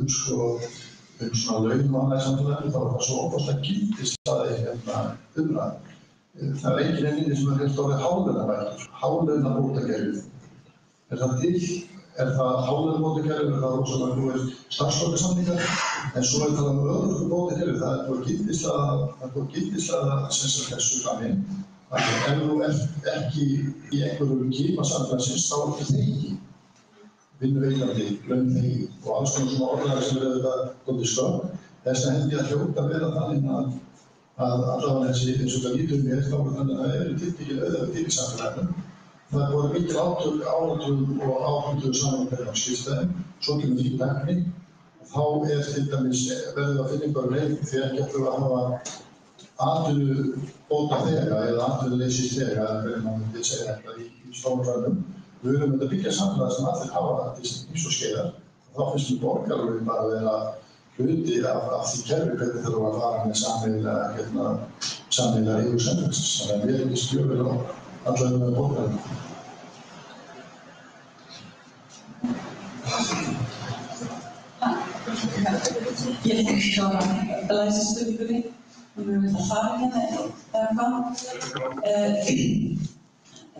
svona launmanna í samfélaginu, þá er það svo ofboðslega gildishlaði umræðu. Það er enginn einnig sem er orðið hálaunabætur, hálaunabótakerfið. Er það til? Er það hálaunabótakerfið? Er það rosalega starfslokasamningar? En svo er það örorkubótakerfið, það er búið gildishlaða þessu framinn. Ef þú ert ekki í einhverjum kíma samfélagsins, þá er þetta þegi. Vinnuveitandi, launþegi og alls konar svona orðræður sem eru þetta skömm. Þess vegna held ég að hljóta vera þannig að allavega þessi eins og það lítur mér þá er þannig að það eru tiltekið auðvitað til í samfélaginu. Það er búið mikil áratugum og áratugum saman á skipstæðum, svo kemur því tækni. Þá til dæmis verður að finna einhverju leið því ekki að pröfa að hafa atvinnubótaþega eða atvinnuleysisþega, hvernig maður vil segja þetta í stórum ræðum. Við erum að byggja samfélag sem allir hafa til eins og skeiðar. Þá finnst við borgarlögin bara að vera hluti af því kerfi hvernig þurfum að fara með sameiginlega eigu samfélagsins. Þannig að við erum í stjórnvel á allavega með borgarlögin. Ég er ekki að læsa spurningunni. Við erum að fara hérna eða hvað.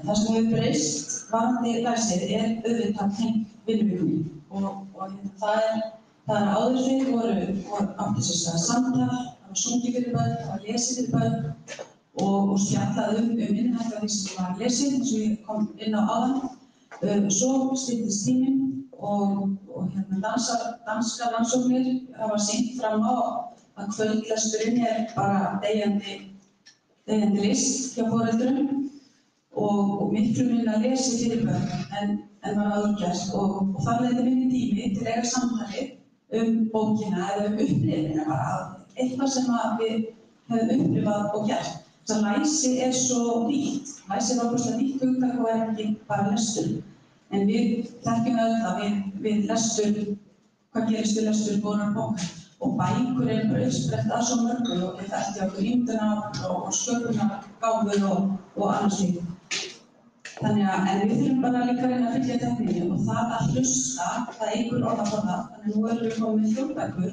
Það sem hefur breyst varðandi læsið er auðvitað tengt vinnuvikunni og það Það áður fyrr átti sér stað samtal, það var sungið fyrir börn, það var lesið fyrir börn og spjallað innihald af því sem var lesið, eins og ég kom inn á áðan. Svo styttist tíminn og danskar rannsóknir hafa sýnt fram á að kvöldlesturinn bara deyjandi list hjá foreldrum og miklu minna lesið fyrir börn en var áður gert og þar leiddi minni tími til að eiga samtali bókina eða upplifina bara eitthvað sem við höfum upplifað og gert. Það læsi svo nýtt. Læsi ofboðslega nýtt hugtak og ekki bara lestur. En við þekkjum öll að við lestur, hvað gerist við lestur góðrar bókar. Og bækur bara uppsprett að svo mörgu og við þekkjum okkur ímyndunar og sköpunargáfur og annars slíkt. Þannig en við þurfum bara líka að reyna að fylgja tekníkinni og það að hlusta, það eykur orðaforða. Þannig nú erum við komið með hljóðbækur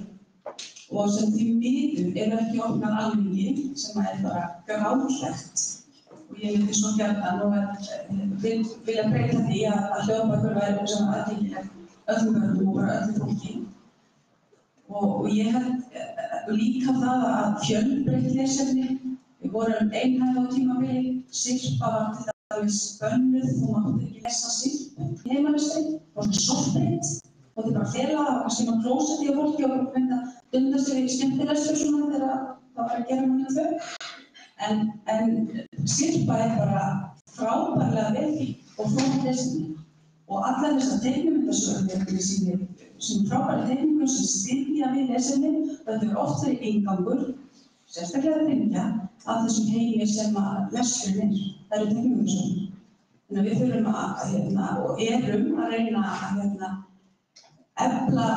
og sem því miður ekki opnar almenningi sem bara grátlegt. Og ég myndi svo gjarnan og vilja breyta því að hljóðbækur væri sem aðgengileg öllum börnum og bara öllu fólki. Og ég held líka það að fjölbreytt lesefni, við vorum einhæf á tímabili, sirpa var til dæmis bönnuð, þú mátti ekki lesa sirpu í heimalestri, það var svona sortbreytt. Og þið bara fela það, kannski maður klósetti á fólki og bara mynda dunda sér í skemmtilestur svona þegar það var að gera manni þau. En sirpa bara frábærlega vel og flott lesefni. Og allar þessar teiknimyndasögur sem frábæra teikningur sem styðja við lesefni, þetta oft verið inngangur, sérstaklega reyngja, af þessum heimi sem að lesturinn það eru teiknimyndasögur. Þannig að við þurfum og erum að reyna að efla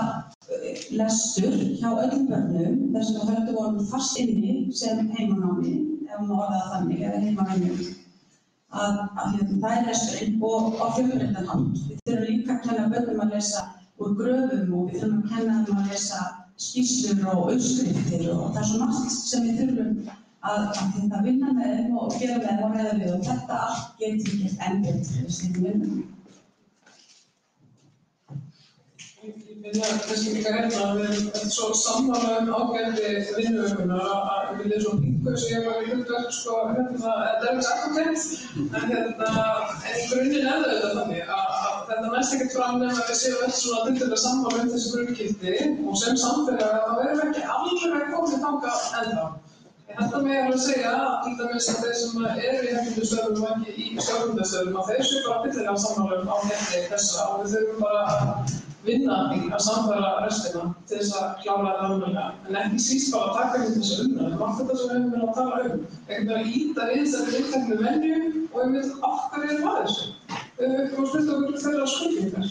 lestur hjá öllum börnum, þess að þau voru fast inni sem heimanámi, ef maður orðaði það þannig, eða heimanámi, að það lesturinn og á fjölbreyttan hátt. Við þurfum líka að kenna börnum að lesa úr gröfum og við þurfum að kenna þeim að lesa skýrslur og uppskriftir og það svo margt sem við þurfum að vinna með þeim og gera með þeim og ræða við og þetta allt getur við gert enn betur í slíkum vinnum. Ég finna kannski líka að við erum svo sammála ágæti vinnuökunar að við erum svo pingu sem ég var í hlutverk þetta er akkúrat en í grunninn þetta þannig að þetta næst ekkert fram nema við séum öll svona tiltölulega sammála þessi grunngildi og sem samfélag þá erum við ekki alveg komið þangað ennþá. Ég held að mig að segja til dæmis að þeir sem eru í hefnindustörfum og ekki í stjórnundastörfum að þeir séu bara tiltölulega sammála ágæti þessa og við þurfum bara að vinna að samfæra restina til þess að klára þetta almennilega. En ekki síst bara að taka þessu umræðu, allt þetta sem við höfum verið að tala einhvern veginn að ýta við þessari innteknu venju og við veitum af hverju erum að þessu. Við höfum spurt okkur þeirra spurningar.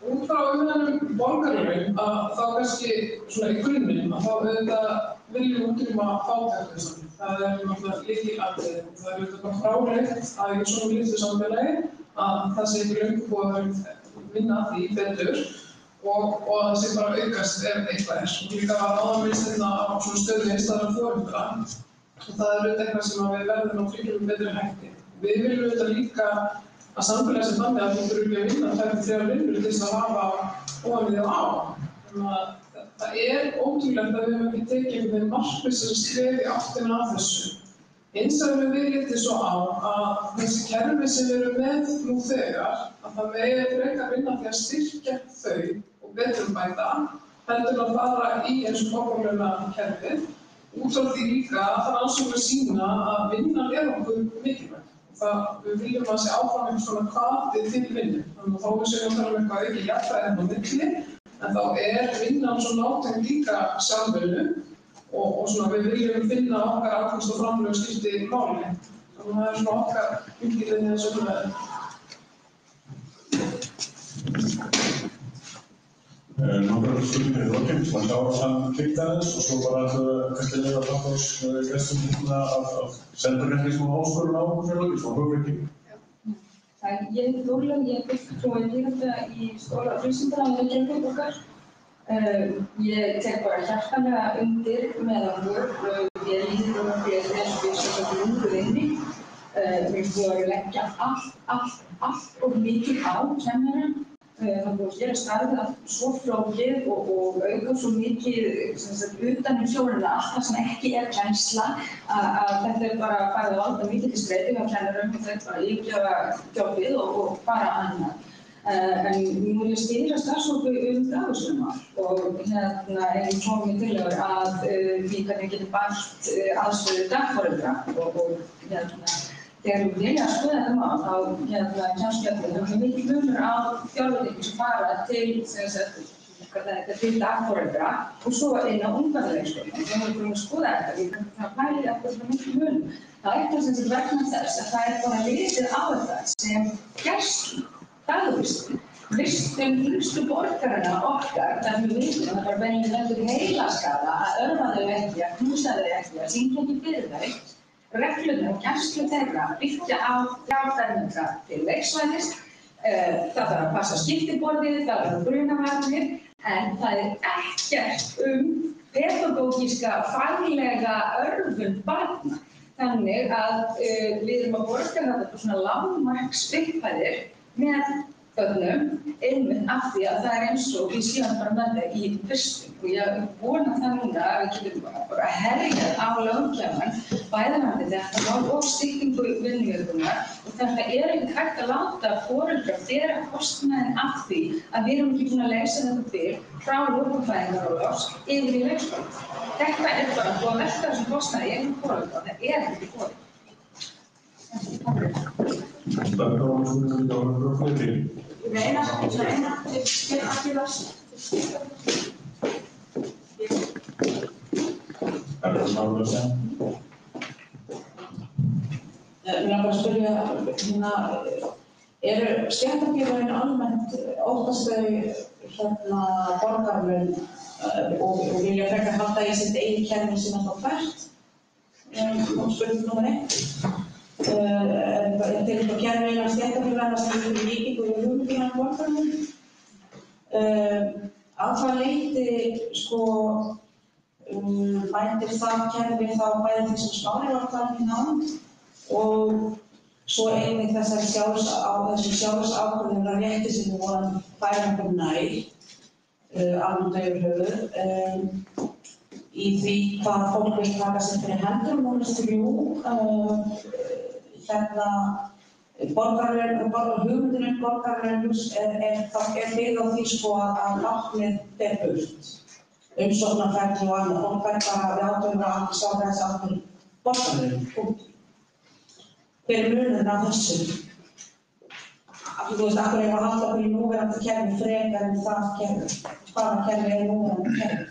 Út frá umræðum borgarlögum að þá kannski svona í grunninn að þá auðvitað viljum útrýma fátækt. Það náttúrulega lykilatriði og það auðvitað bara fráleitt að í svona litlu samfélagi að það sé ekki löngu búið að vinna að því betur og það sé bara aukast ef eitthvað er. Og líka var áðan minnst á svona stöðu einstæðra foreldra og það auðvitað eitthvað sem við verðum að tryggja betri hætti. Við viljum auðvitað líka að samfélagi sem þannig að þú þurfum að vinna 2-3 vinnur til þess að hafa ofan við á. Þannig að það er ótrúlegt að við höfum ekki tekið einhvern markvissari skref í áttina að þessu. Eins og við litið svo á að þessi kerfi sem við erum með nú þegar, að það megi frekar vinna því að styrkja þau og betrumbæta, heldur að fara í eins og borgarlaunakerfið. Út frá því líka að það rannsóknir sýna að vinnan okkur mikilvæg. Við viljum að sé áfram eitthvað svona hvati til vinnu. Þannig að þá við séum að tala eitthvað aukið jafnvægi á milli, en þá vinnan svo nátengd líka sjálfvinnu og svona við viljum finna okkar afkvæmst og framlög skipti máli. Þannig að það svona okkar umgilin þessu umræðu. Nokkrar spurningar í lokin, svona klára klikta aðeins og svo bara kannski lega framfárs gestum að senda kannski svona áskorun á okkur fyrir lögum, svona hugveiking. Ég heiti Þórlaug, ég fulltrúi Pírata í skóla vísindaráði Reykjavík okkar. Ég tek bara hjartanlega undir með okkur. Ég líður okkur eins og við séum lungu inni. Við vorum að leggja allt of mikið á kennara Það er búið að gera starfið allt svo flókið og auka svo mikið utan sjónina, allt það sem ekki kennsla, að þetta bara farið að valda mikilli streitu hjá kennurum og þetta bara yfirgefa jobbið og fara annað. En nú er ég stýra starfshópi dagvistun og einn komið tillögur að því hvernig getur bætt aðstöðu dagforeldra og þegar við vilja að skoða þetta mál þá kemst það mikil munur á fjárveitingum sem fara til dagforeldra og svo inn á ungbarnaleikskólum. Þegar við erum að skoða þetta, við erum að pæla þetta mikil munur. Það er vegna þess að það er bara litið á þetta sem gæslu. Dagvistun. Vistun yngstu borgarana okkar, þar við vitum að það er beinlega lengur heilaskaða að örva þau ekki, að knúsa þau ekki, að syngja ekki fyrir þau. Reglurnar og gæslu þeirra byggja á 3 fermetra til leiksvæðis. Það þarf að passa skiptiborðið, það þarf brunavarnir, en það er ekkert pedagógíska, faglega örvun barna. Þannig að við erum að borga þetta svona lágmarksupphæðir með börnum einmitt af því að það er eins og við séum bara með það í vistun og ég vona það núna að við getum bara herjað á löggjafann bæði þetta mál og styttingu vinnuveikunar og þetta er ekki hægt að láta foreldrar bera kostnaðinn af því að við erum ekki búin að leysa þetta til frá lokafæðingarorlofs yfir í leikskóla. Þetta er bara búið að velta þessum kostnaði í einu foreldra og það er ekki foreldra. Reyna, til ekki verst. Mér langar að spyrja, eru stéttarfélögin almennt óttast þau borgaralaun og vilja frekar halda í sitt eigið kerfi sem þá hvert? Spurning númer 1. Er til eitthvað kerfi innan stéttarfélaganna sem fyrir líkingu við hugmyndina borgaralaun? Að hvað leyti bætir það kerfi þá bæði því sem Smári var talað nám og svo einnig þessum sjálfsákvörðunar rétti sem við vorum færa okkur nær alveg yfir höfuð í því hvað fólk vil taka sér fyrir hendur núna 3 hugmyndin borgaralaun er byggð á því að látnið ber burt. Umsóknarferli og annað, fólk fær bara við átöfum að sjá þess aftur borgaralaun. Hver er munurinn af þessu? Þú veist, af hverju er að halda okkur í núverandi kerfi frekar en það kerfi? Hvaða kerfi er núverandi kerfi?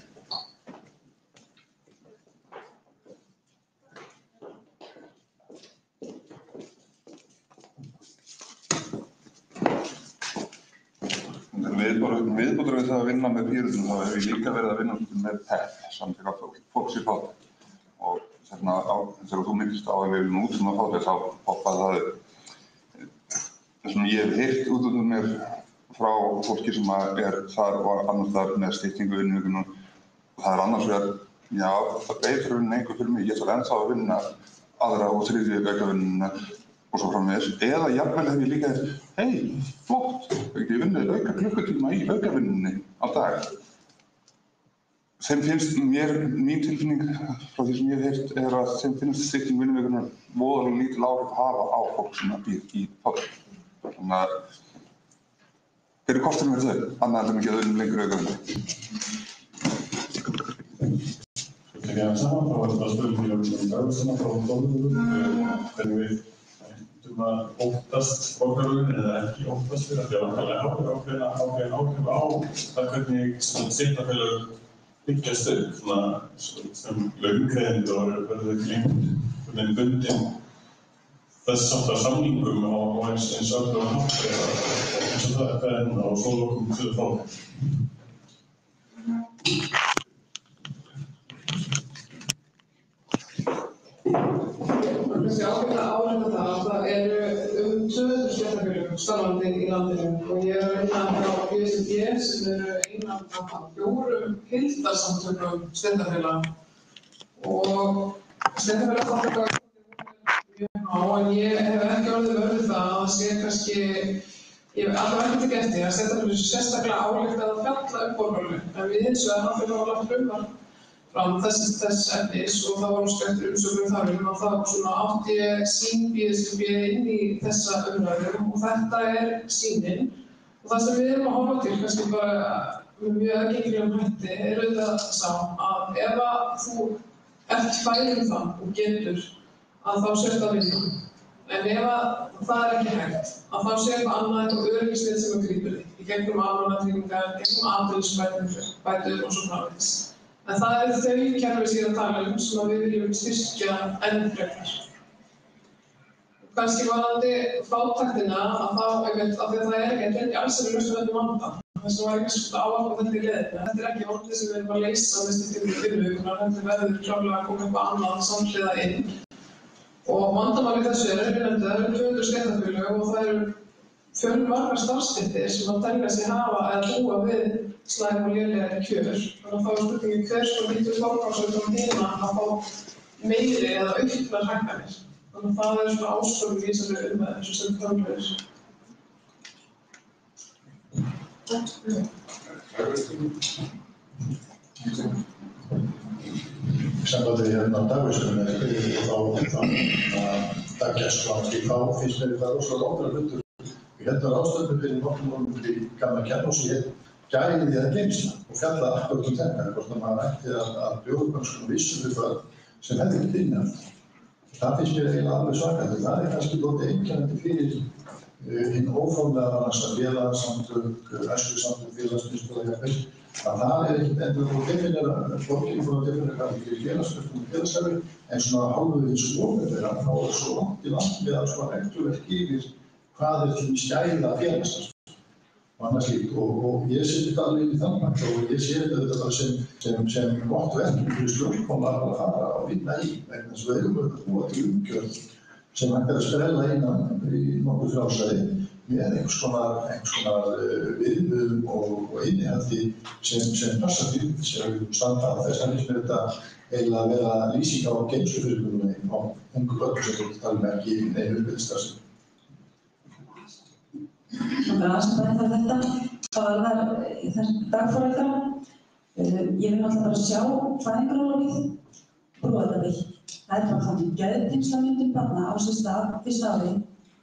Viðbútur við það að vinna með Pírötum þá hef ég líka verið að vinna með PEP, samtök af fólks í fátækt. Og þegar þú minnst á að við viljum út sem að fátækt þá poppaði það upp. Það sem ég hef heyrt út úr mér frá fólki sem er þar og annars þar með styttingu vinnuvikunum og það er annars vegar, já, það beitir vinna einhver fyrir mig, ég þarf ennþá að vinna aðra og 3. aukavinnuna og svo framvegis, eða jafnvel hef ég líka þess, hei, flott, ég vunnið auka klukkutíma í aukavinnunni á dag. Þeim finnst mín tilfinning frá því sem ég hef heyrt er að þeim finnst stytting vinnuvikunnar voðalega lítil áhrif hafa á fólk sem býr í fátækt. Þannig að hver er kosturinn fyrir þau, annað en ekki að unnum lengur aukavinnu? Þegar ég saman þá var þetta spurning dagvistunna frá hvernig við óttast borgaralaun eða ekki óttast fyrir að það er vantanlega ákveðin áhrif á það hvernig stéttarfélög byggjast upp sem laungreiðendur og verður ekki lengur bundin þess áttar samningum og eins öllum eins og það er núna og svo lokum til frá þeim. Kannski ágætt að árétta það að það eru 200 stéttarfélög starfandi í landinu og ég er innan frá BSD sem eru innan af 4 heildarsamtökum stéttarfélaga og stéttarfélagaþátttaka er mjög há en ég hef ekki orðið vör við það að það sé kannski Ég hef allavega ekki gert því að setja fyrir sérstaklega ályktað að fjalla borgarlög, en við hins vegar hann fyrir að lagt frumvarp fram þess efnis og það var skemmtur umsögnum þarum og það svona átti ég sýn BSB inn í þessa umræðu og þetta sýnin og það sem við erum að horfa til, kannski bara mjög aðgengilegum hætti, auðvitað sá að ef að þú ert færir það og getur að þá sért að vinna. En ef að það ekki hægt, að þá sé eitthvað annað eitthvað öryggisvið sem grípur þig, í gegnum almannatryggingar, gegnum atvinnuleysisbætur og svo framvegis. En það þau kerfi sem ég að tala sem við viljum styrkja enn frekar. Kannski varðandi fátæktina að þá, af því að það ekki allsherjar lausn á öllum vanda. Þess vegna var ekki svona ávarpa þetta í leiðinni. Þetta ekki vandi sem við erum að leysa með styrkjum vinnuvíkunar, þetta verður klárlega að koma eitthvað annað samhliða inn. Og vandamálið þessu það eru 200 stéttarfélög og það eru fjölmargar starfsstéttir sem að telja sig hafa eða búa við slæm og léleg kjör. Þannig að þá spurningin hver lítur forgangsröðum hina að fá meiri eða auknar hækkanir. Þannig að það svona áskorun í þessari umræðu eins og sem framleiðir. Sambandi hérna dagskránni þá daggæslanski þá finnst mér það rosalega ótrúlega hlutur. Við hérna ráðstöfum fyrir nokkrum árum í gamla kjarnhúsi gæði eða geymsla og fjalla akkúrat þetta, hvort maður ætti að bjóða svona vissu við það sem hefði ekki innhald. Það finnst mér eiginlega alveg svakandi. Það kannski dálítið einkennandi fyrir hinn óformlega félagasamtök, æskusamtök, félagsmiðstöðvar jafnvel, að það ekkert endur að definera fólki frá að definera hvað fyrir félagsverkum og félagsverfi, en svona hálfu hins opinbera þá svo langt í land með að svona regluverk yfir hvað til skæða félagsverf og annað slíkt. Og ég seti þetta alveg í þann mark og ég sé þetta bara sem gott verk fyrir stjórnmálar að fara og vinna í, vegna þess að við eigum að búa til umgjörð sem hægt að sprella innan í nokkuð frjálsræði með einhvers konar viðmiðum og innihaldi sem passar til sem við standa á þess að finnst mér þetta eiginlega að vera lýsing á geymslufyrirkomulagi á ungu börnum sem við talum ekki í neinu uppeldisstarfsemi. Svona aðeins að þetta, það var dagforeldra. Ég vil náttúrulega bara sjá fæðingarorlofið brotið. Það bara þannig geðtengslamyndun barna á sér stað fyrsta ári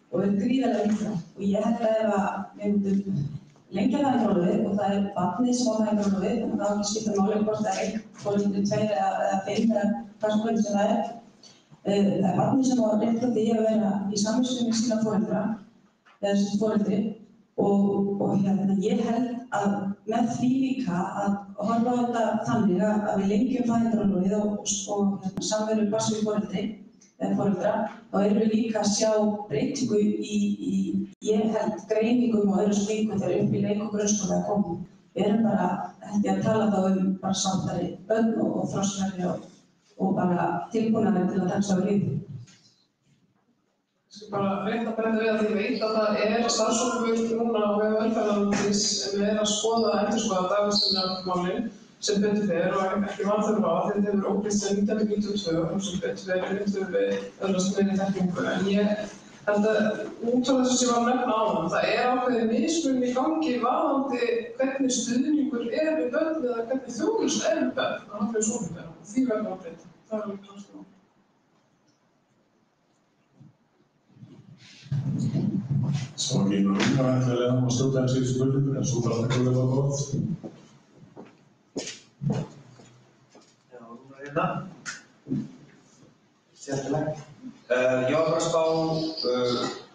og gríðarlega mikilvægt. Og ég held að ef við myndum lengja fæðingarorlofið og það barnið sem á fæðingarorlofið, og það ekki skipta máli hvort það einn foreldri, tveir eða fimm eða hvað sem það það barnið sem á rétt á því að vera í samvistum með sína foreldra eða sem foreldri og ég held að með því líka að horfa á þetta þannig að við lengjum fæðingarorlofið og samveru barns við foreldri eða foreldra, þá erum við líka að sjá breytingu ég held greiningum og öðru slíku þegar upp í leik og grunnskóla að koma. Við erum bara ekki að tala þá bara samtali börn og þroskafræði og bara tilbúinari til að takast á lífi. Ég skal bara rétt að breyta við að ég veit að það starfshópur núna á vegum velferðarráðuneytis sem að endurskoða dagvistunarmálin sem betur fer og ekki vanþörf á þetta hefur óbreyst síðan 1992 og sem betur fer myndum við öðlast meiri þekkingu. En ég held að út frá þessu sem var nefna áðan, það ákveðið mismunun í gangi varðandi hvernig stuðningur við börn eða hvernig þjónusta við börn á hálflegs opinbera og því verður að breyta. Það alveg kannski mál. Svo ekki umræðanlega á stjórnlega síðustu spurningur, en svo bara þetta var gott. Já, núna hérna. Sértilegt. Ég var bara að spá,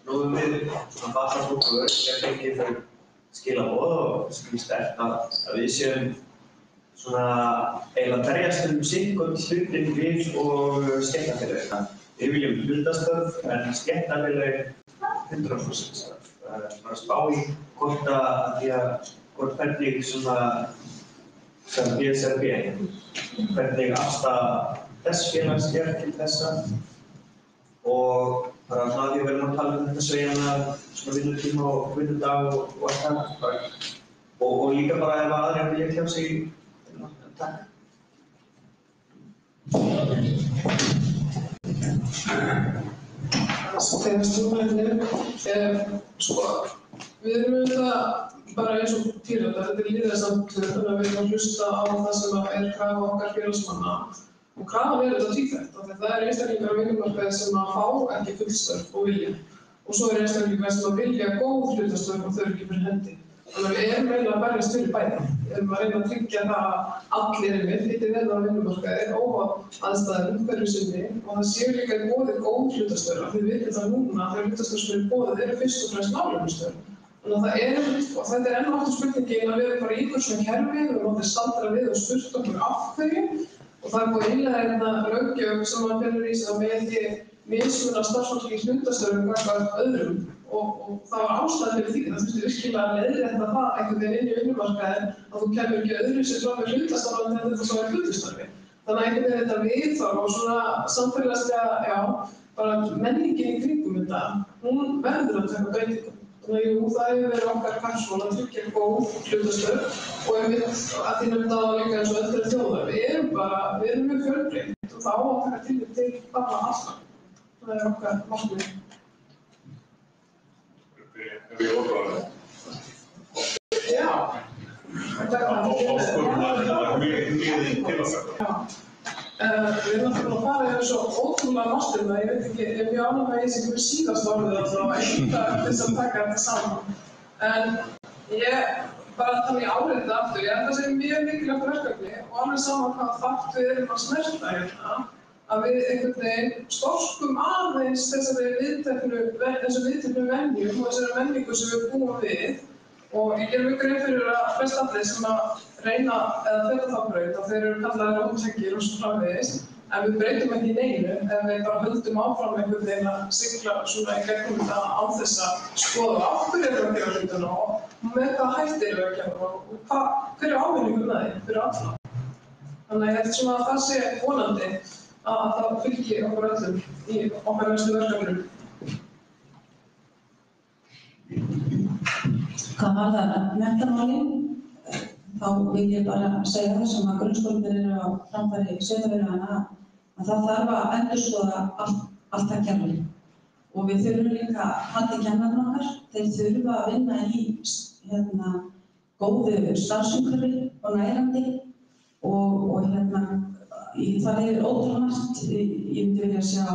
nú við svona barnafólkur sem fengið þau skilaboð og sterkt að við séum svona eiginlega berjast sitt hlutin við og stéttarfélögin. Við viljum hlutastörf en stéttarfélögin 100%. Bara spá í hvort hvernig svona sem BSRB, hvernig afstaða þess félags til þessa og bara svona því að við erum að tala þetta sveigjanlega svona vinnutíma og vinnudag og allt það og líka bara ef aðrir vilja tjá sig takk. Þegar stjórnmálefninu Við erum auðvitað bara eins og Píratar, þetta lýðræðissamtök, þannig að við erum að hlusta á það sem krafa okkar félagsmanna. Og krafan auðvitað tvíþætt, af því að það einstaklingar á vinnumarkaði sem fá ekki fullstörf og vilja. Og svo einstaklingar sem vilja góð hlutastörf og þau ekki fyrir hendi. Þannig að við erum eiginlega að berjast fyrir bæði. Við erum að reyna að tryggja það að allir geti verið á vinnumarkaði óháð aðstæðum hverju sinni og það séu líka í boði góð hlutastörf. Af því við vitum það núna að þau hlutastörf sem eru í boði eru fyrst og fremst láglaunastörf. Þannig að og þetta enn og aftur spurningin að við erum bara í ykkur svona kerfi, við erum áttið staldra við og spurt okkur af hverju og það búið innlega löggjöf sem felur í sig að megi mismuna starfsfólki í hlutastörfum gagnvart öðrum og það var ástæða fyrir því. Það þurfti virkilega að leiðrétta það einhvern veginn inn í vinnumarkaðinn að þú kemur ekki öðru sér frá með hlutastarfan en þetta svo hlutastarfi. Þannig að einhvern veginn þetta viðhorf og svona samfélagslega, bara menningin í kringum þetta, hún verður að taka breytingum. Þannig að það hefur verið okkar persón að tryggja góð hlutastörf og einmitt að því nefnda á líka eins og öllum þjóðar. Við erum mjög fjölbreytt og það á að taka tillit til bara alltaf. Það er okkar markmið. Hefur ég orðað? Já. Við erum náttúrulega að fara yfir svo ótrúlega margt ég veit ekki, ég mjög ánægð með ég sé hverju síðast orðið alltaf þess að taka þetta saman. En ég bara þannig árið þetta aftur, ég held að það sé mjög mikilvægt verkefni og alveg saman hvaða þátt við erum að snerta hérna, að við einhvern veginn storskum aðeins þessari viðteknu venjum og þessari menningu sem við búum við. Og ég gerum ykkur fyrir að flest allir sem að reyna eða feta þá braut og þeir eru kallaðir ótryggir og svo framvegis. En við breytum ekki neinu ef við bara höldum áfram einhvern veginn að sigla svona í gegnum þetta án þess að skoða af hverju erum við að gera hlutina og með hvað hætti erum við að gera og hver ávinningum það fyrir alla. Þannig að ég held svona að það sé vonandi að það fylgi okkur öllum í okkar næstu verkefnum. Hvað varðar menntamálin, þá vil ég bara segja það sem að grunnskólarnir eru á framfæri sveitarfélaganna að það þarf að endurskoða allt það kerfi. Og við þurfum líka að halda kennarinn okkar, þeir þurfa að vinna í góðu starfsumhverfi og nærandi og það er ótrúlega margt. Ég myndi vilja sjá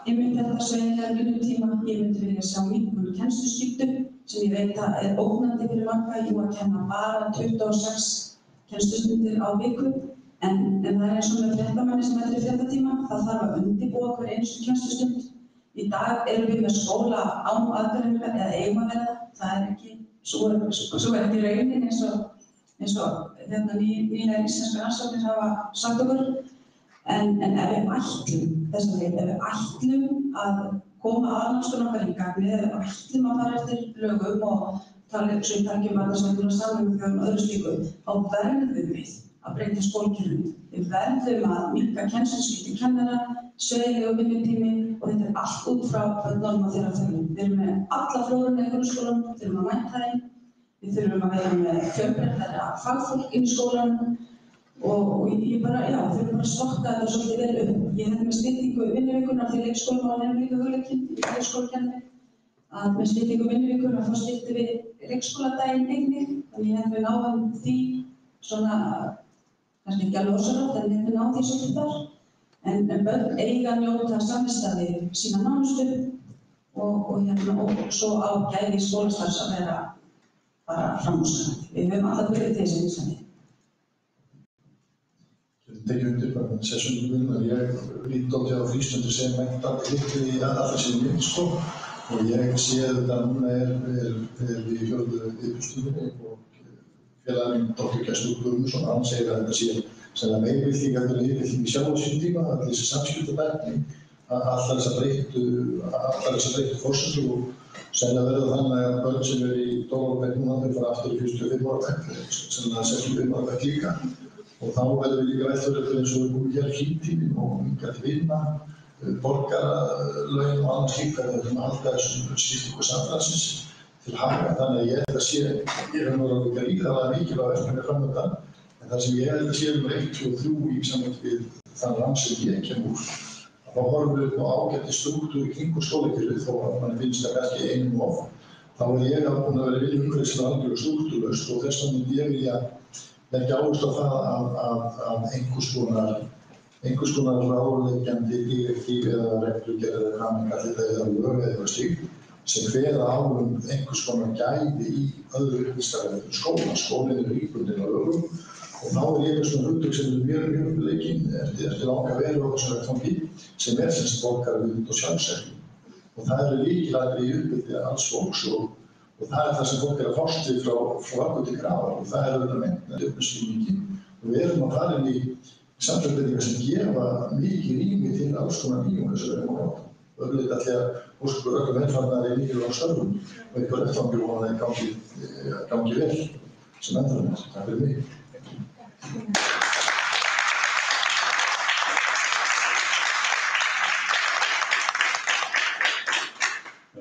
innmyndarsveigjanlegan vinnutíma, ég myndi vilja sjá minnkun kennsluskyldu sem ég veit að er ógnandi fyrir marga, ég var að kenna bara 26 kennslustundir á viku en það er eins og með fréttamanni sem er í fréttatíma, það þarf að undirbúa hver einustu kennslustund. Í dag erum við með skóla án aðgreiningar eða eigum að vera það er ekki, svo er ekki raunin eins og nýjar íslenskar rannsóknir hafa sagt okkur. En ef við ætlum að koma aðalnámsskólanum okkar í gang, ef við ætlum að fara eftir lögum og tala um Barnasáttmála Sameinuðu þjóðanna og öðru slíku, þá verðum við að breyta skólakerfinu. Við verðum að minnka kennsluskyldu kennara, sveigjanlegur vinnutími og þetta er allt út frá norma þeirra þörfum. Við erum með alla flóruna í grunnskólanum, við þurfum að mæta þeim, við þurfum að vera með fjölbreyttara fagfólk inn í skólanum og ég bara, þurfum bara að stokka þetta svolítið vel upp. Ég hefði með styttingu vinnuvikunnar því leikskólamál er líka hugleikinn í leikskólakennari að með styttingu vinnuvikunnar þá styttum við leikskóladaginn einnig þannig ég hefði náð því svona, kannski ekki alveg ósarrátt en ég hefði náð því svolítið þar en börn eiga að njóta samvistað við sína nánustu og svo á gæði skólastarfs að vera bara framúrskarandi. Við höfum alltaf verið til þessi Íslandi. Tekið undir bara sessjónum að ég lít dálítið á frístundir sem menntandi í allra sinni og ég sé þetta núna er í fjórðu viðbyltingunni og félaginn Dr. Gestur Guðmundsson, hann segir að þetta sé sem að meirvilling heldur en yfirvilling í sjálf á sínum tíma, allir þessi samskiptabækni, allar þessar breyttu forsendur og sennilega verða þannig að börn sem eru í 12 ára bekk núna þau fara aftur í 45 ára bekk, sennilega 65 ára bekk líka. Og þá verðum við líka velþörður eins og við búum hér hringtíminn og hingað til vinna, borgaralaun og annars slíkt að við höfum að halda þessum skiptingu samfélagsins til haga. Þannig að ég held að sé, ég hef náttúrulega líka ríkðarlega mikilvæg verkefni framöndan, en það sem ég held að sé 1, 2 og 3 í sambandi við þann land sem ég kem úr, að þá horfum við upp á ágæti strúktúr í kringum skólakerfið þó að manni finnst það kannski einum of, þá ég búinn að vera vilja umhverfis sem algjörlega strúktúrlaust og þess vegna myndi ég vilja leggja áherslu á það að einhvers konar ráðleggjandi direktíf eða reglugerð eða hvað maður kallar þetta eða lög eða eitthvað slíkt sem kveða á einhvers konar gæði í öðru upplýstarefni skóla. Skólinn íbundinn á lögum og þá ég með svona hugtök sem mjög uppleikinn eftir langa veru á þessum vettvangi sem semst borgarvitund og sjálfsefni. Og það lykilatriði í uppbyggi alls fólks og það það sem fólk að fást við frá vaggu til grafar og það auðvitað menntandi upplýsingin og við erum að fara inn í samfélagsbreytingar sem gefa mikið rými til alls konar nýjungar sem við erum að láta. Auðvitað ætla að óska öllum velfarnaðar í mikilvægum störfum og eitthvað vettvangi og að það gangi vel sem endurinn. Takk fyrir mig.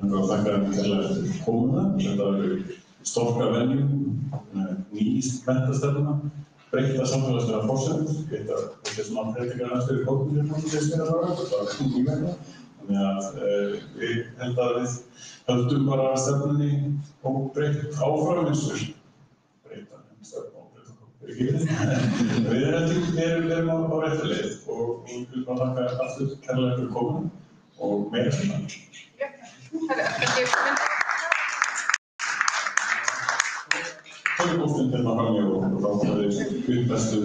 Ég vil þakka kærlega fyrir komuna. Þetta verður storka venjum, ný menntastefna, breytta samfélagslega forsend. Þetta er svona breytingar næst fyrir kóknir þetta var nýmenna. Þannig að við held að við höldum bara stefnunni og breytt áfram eins og breyta stefnu og breyta kóknir. Við erum á réttri leið og ég vil bara þakka aftur kærlega fyrir komuna og meira sem það. Tókustinn hérna fram í og þá fyrir uppbestu